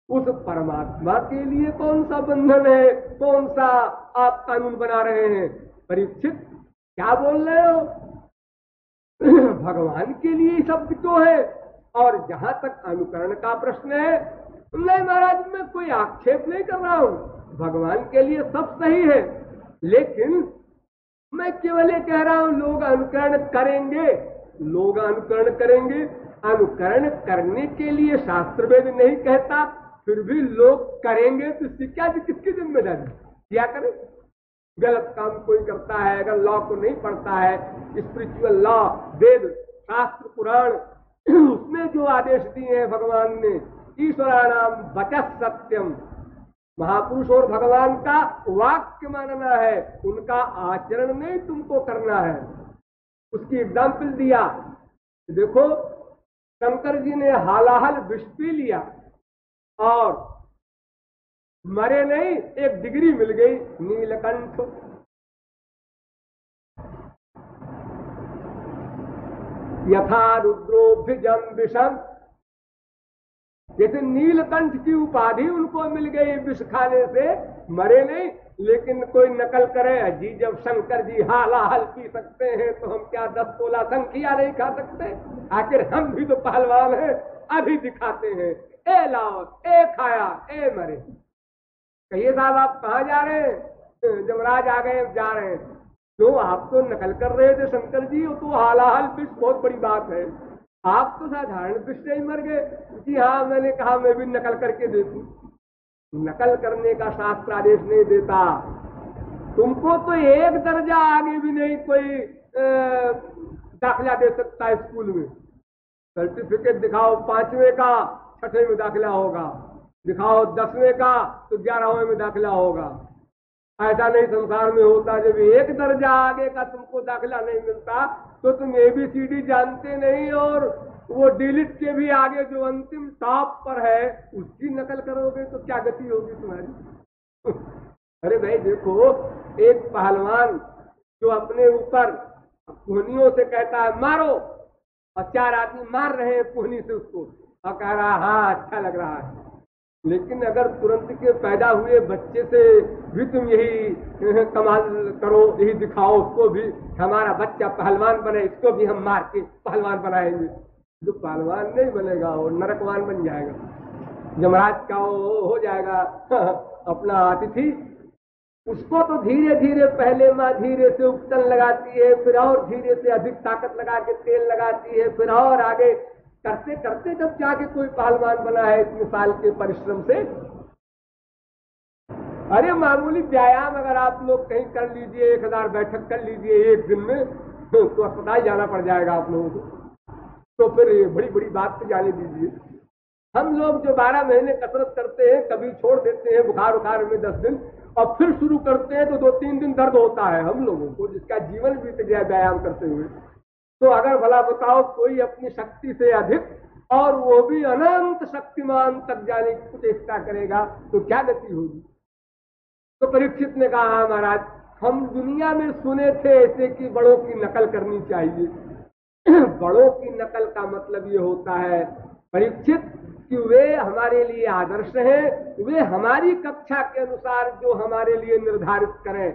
उस परमात्मा के लिए कौन सा बंधन है, कौन सा आप कानून बना रहे हैं? परीक्षित क्या बोल रहे हो? भगवान के लिए शब्द क्यों है? और जहां तक अनुकरण का प्रश्न है, नहीं महाराज मैं कोई आक्षेप नहीं कर रहा हूं, भगवान के लिए सब सही है, लेकिन मैं केवल ये कह रहा हूं लोग अनुकरण करेंगे, लोग अनुकरण करेंगे। अनुकरण करने के लिए शास्त्र वेद नहीं कहता, फिर भी लोग करेंगे तो इसकी क्या, किसकी जिम्मेदारी? क्या करें? गलत काम कोई करता है, अगर लॉ को नहीं पढ़ता है, स्पिरिचुअल लॉ, वेद, शास्त्र, पुराण, उसमें जो आदेश दिए हैं भगवान ने, ईश्वराणाम वचः सत्यम, महापुरुष और भगवान का वाक्य मानना है, उनका आचरण नहीं तुमको करना है। उसकी एग्जाम्पल दिया, देखो शंकर जी ने हालाहल विष पी लिया और मरे नहीं, एक डिग्री मिल गई, नीलकंठ। यथा रुद्रोभिजम विषम, जैसे नीलकंठ की उपाधि उनको मिल गई विष खाने से, मरे नहीं। लेकिन कोई नकल करे, जी जब शंकर जी हालाहल पी सकते हैं तो हम क्या 10 तोला संखिया नहीं खा सकते? आखिर हम भी तो पहलवान हैं, अभी दिखाते हैं, ए लाओ, ए खाया, ए मरे। कहिए साहब आप कहाँ जा रहे हैं? जमराज आ गए, जा रहे हैं। तो आप तो नकल कर रहे थे शंकर जी, वो तो हालाहल विष बहुत बड़ी बात है, आप तो साधारण विष से ही मर गए। जी हाँ, मैंने कहा मैं भी नकल करके देखूं। नकल करने का शास्त्र आदेश नहीं देता, तुमको तो एक दर्जा आगे भी नहीं कोई दाखिला दे सकता है स्कूल में। सर्टिफिकेट दिखाओ 5वें का, 6ठे में दाखिला होगा, दिखाओ 10वें का तो 11वें में दाखिला होगा। ऐसा नहीं संसार में होता, जब एक दर्जा आगे का तुमको दाखिला नहीं मिलता तो तुम ABCD जानते नहीं, और वो डिलीट के भी आगे जो अंतिम टॉप पर है उसकी नकल करोगे तो क्या गति होगी तुम्हारी? अरे भाई देखो, एक पहलवान जो अपने ऊपर पुहनियों से कहता है मारो, और 4 आदमी मार रहे हैं पुहनी से उसको, और कह रहा हाँ अच्छा लग रहा है, लेकिन अगर तुरंत के पैदा हुए बच्चे से भी तुम यही कमाल करो, यही दिखाओ, उसको भी हमारा बच्चा पहलवान बने, इसको भी हम मार के पहलवान बनाएंगे, जो पहलवान नहीं बनेगा वो नरकवान बन जाएगा, यमराज का वो हो जाएगा अपना अतिथि। उसको तो धीरे धीरे, पहले माँ धीरे से उपटन लगाती है, फिर और धीरे से अधिक ताकत लगा के तेल लगाती है, फिर और आगे करते करते जब जाके कोई पहलवान बना है इतने साल के परिश्रम से। अरे मामूली व्यायाम अगर आप लोग कहीं कर लीजिए, 1000 बैठक कर लीजिए एक दिन में, तो अस्पताल जाना पड़ जाएगा आप लोगों को। तो फिर बड़ी बड़ी बात तो जाने दीजिए। हम लोग जो 12 महीने कसरत करते हैं, कभी छोड़ देते हैं बुखार उखार में 10 दिन, और फिर शुरू करते हैं तो 2-3 दिन दर्द होता है हम लोगों को, जिसका जीवन बीत गया व्यायाम करते हुए। तो अगर भला बताओ कोई अपनी शक्ति से अधिक, और वो भी अनंत शक्तिमान तक जाने की चेष्टा करेगा तो क्या गति होगी? तो परीक्षित ने कहा महाराज, हम दुनिया में सुने थे ऐसे कि बड़ों की नकल करनी चाहिए। बड़ों की नकल का मतलब ये होता है परीक्षित कि वे हमारे लिए आदर्श हैं, वे हमारी कक्षा के अनुसार जो हमारे लिए निर्धारित करें।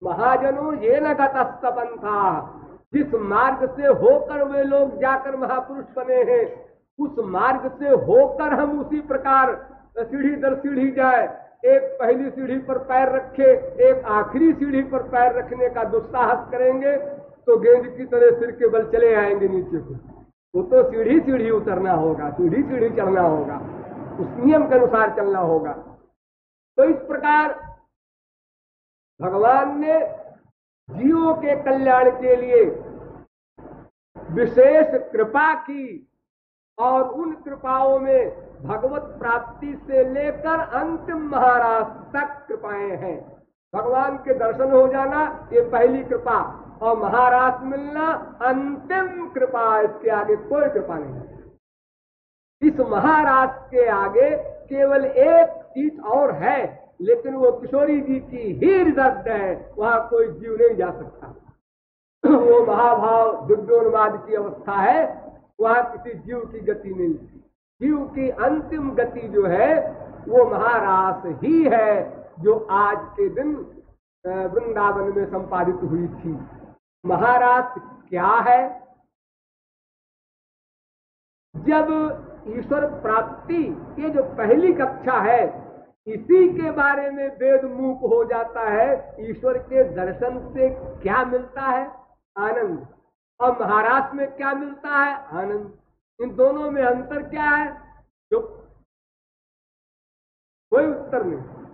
महाजनों ये न गतस्तपंथा, जिस मार्ग से होकर वे लोग जाकर महापुरुष बने हैं, उस मार्ग से होकर हम उसी प्रकार सीढ़ी दर सीढ़ी जाए, एक पहली सीढ़ी पर पैर रखे, एक आखिरी सीढ़ी पर पैर रखने का दुस्साहस करेंगे तो गेंद की तरह सिर के बल चले आएंगे नीचे को। वो तो सीढ़ी सीढ़ी उतरना होगा, सीढ़ी सीढ़ी चढ़ना होगा, उस नियम के अनुसार चलना होगा। तो इस प्रकार भगवान ने जीवों के कल्याण के लिए विशेष कृपा की और उन कृपाओं में भगवत प्राप्ति से लेकर अंतिम महाराज तक कृपाएं हैं। भगवान के दर्शन हो जाना ये पहली कृपा, और महाराज मिलना अंतिम कृपा। इसके आगे कोई कृपा नहीं। इस महाराज के आगे केवल एक सीट और है, लेकिन वो किशोरी जी की ही रिजर्व है, वहां कोई जीव नहीं जा सकता। वो महाभाव दिव्योन्माद की अवस्था है, वहां किसी जीव की गति नहीं। जीव की अंतिम गति जो है वो महारास ही है, जो आज के दिन वृंदावन में संपादित हुई थी। महारास क्या है? जब ईश्वर प्राप्ति ये जो पहली कक्षा है, इसी के बारे में वेद मूक हो जाता है। ईश्वर के दर्शन से क्या मिलता है? आनंद। और महाराज में क्या मिलता है? आनंद। इन दोनों में अंतर क्या है? जो कोई उत्तर नहीं।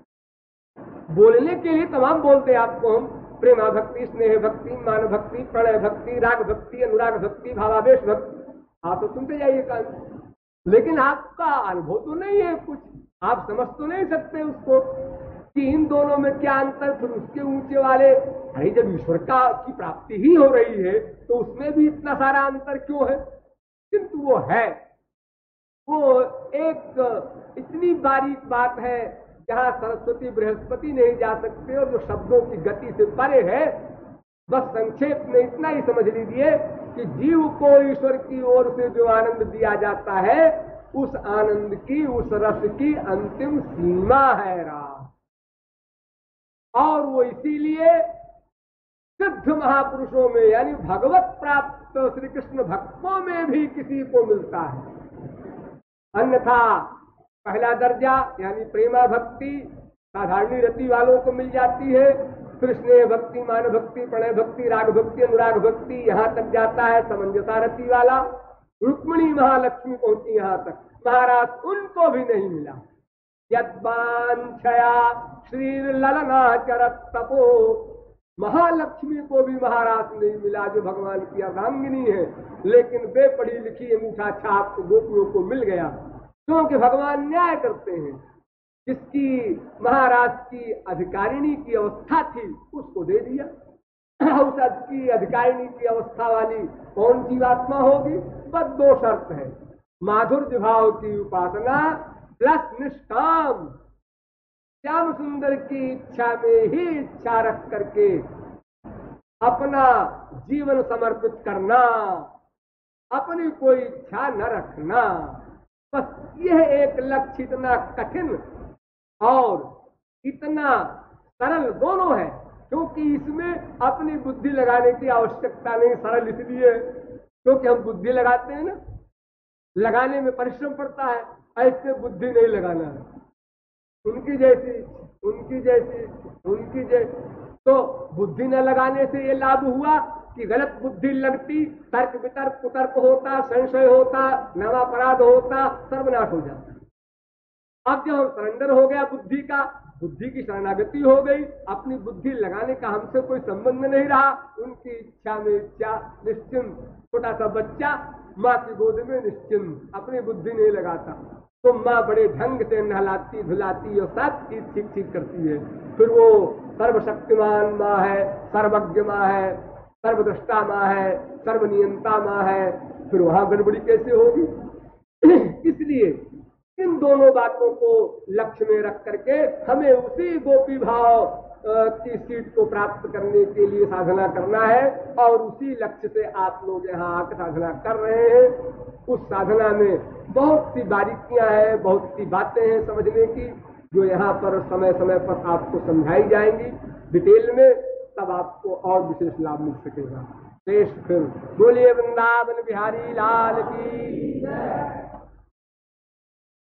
बोलने के लिए तमाम बोलते हैं आपको हम, प्रेमा भक्ति, स्नेह भक्ति, मान भक्ति, प्रणय भक्ति, राग भक्ति, अनुराग भक्ति, भावावेश भक्ति, आप तो सुनते जाइए कान, लेकिन आपका अनुभव तो नहीं है कुछ, आप समझ तो नहीं सकते उसको कि इन दोनों में क्या अंतर। फिर उसके ऊंचे वाले, अरे जब ईश्वर की प्राप्ति ही हो रही है तो उसमें भी इतना सारा अंतर क्यों है? किंतु वो है, वो एक इतनी बारीक बात है जहां सरस्वती बृहस्पति नहीं जा सकते, और जो शब्दों की गति से परे है। बस संक्षेप में इतना ही समझ लीजिए कि जीव को ईश्वर की ओर से जो आनंद दिया जाता है, उस आनंद की, उस रस की अंतिम सीमा है राम। और वो इसीलिए सिद्ध महापुरुषों में, यानी भगवत प्राप्त श्री कृष्ण भक्तों में भी किसी को मिलता है। अन्यथा पहला दर्जा यानी प्रेमा भक्ति साधारणी रति वालों को मिल जाती है, फिर स्नेह भक्ति, मान भक्ति, प्रणय भक्ति, राग भक्ति, अनुराग भक्ति, यहां तक जाता है समंजसा रति वाला। रुक्मिणी महालक्ष्मी पहुंची यहां तक, महाराज उनको भी नहीं मिला। यद्वांछया श्री ललना चरत तपो, महालक्ष्मी को भी महाराज नहीं मिला जो भगवान की अर्धांगिनी है, लेकिन बेपढ़ी लिखी अंगूठा छाप गोपियों को मिल गया, क्योंकि भगवान न्याय करते हैं। जिसकी महाराज की अधिकारिणी की अवस्था थी उसको दे दिया। उस की अधिकारिणी की अवस्था वाली कौन जीवात्मा होगी? बस दो शर्त है, माधुर्य भाव की उपासना प्लस निष्काम, श्याम सुंदर की इच्छा में ही इच्छा रख करके अपना जीवन समर्पित करना, अपनी कोई इच्छा न रखना। बस यह एक लक्ष्य इतना कठिन और इतना सरल दोनों है, क्योंकि इसमें अपनी बुद्धि लगाने की आवश्यकता नहीं। सरल इसलिए क्योंकि हम बुद्धि लगाते हैं ना, लगाने में परिश्रम पड़ता है, ऐसे बुद्धि नहीं लगाना है। उनकी जैसी तो बुद्धि न लगाने से ये लाभ हुआ कि गलत बुद्धि लगती, तर्क वितर्क कुतर्क होता, संशय होता, नामापराध होता, सर्वनाश हो जाता। अब जब हम सरेंडर हो गया बुद्धि का, बुद्धि की शरणागति हो गई, अपनी बुद्धि लगाने का हमसे कोई संबंध नहीं रहा। उनकी इच्छा में इच्छा निश्चिंत, छोटा सा बच्चा माँ की गोद में निश्चिंत, अपनी बुद्धि नहीं लगाता, तो माँ बड़े ढंग से नहलाती धुलाती और सब चीज ठीक ठीक करती है। फिर वो सर्वशक्तिमान माँ है, सर्वज्ञ माँ है, सर्वद्रष्टा माँ है, सर्वनियंता माँ है, फिर वहां गड़बड़ी कैसे होगी? इसलिए इन दोनों बातों को लक्ष्य में रख करके हमें उसी गोपी भाव की सीट को प्राप्त करने के लिए साधना करना है, और उसी लक्ष्य से आप लोग यहाँ आकर साधना कर रहे हैं। उस साधना में बहुत सी बारीकियां हैं, बहुत सी बातें हैं समझने की, जो यहाँ पर समय समय पर आपको समझाई जाएंगी डिटेल में, तब आपको और विशेष लाभ मिल सकेगा। शेष फिर बोलिए वृंदावन बिहारी लाल की।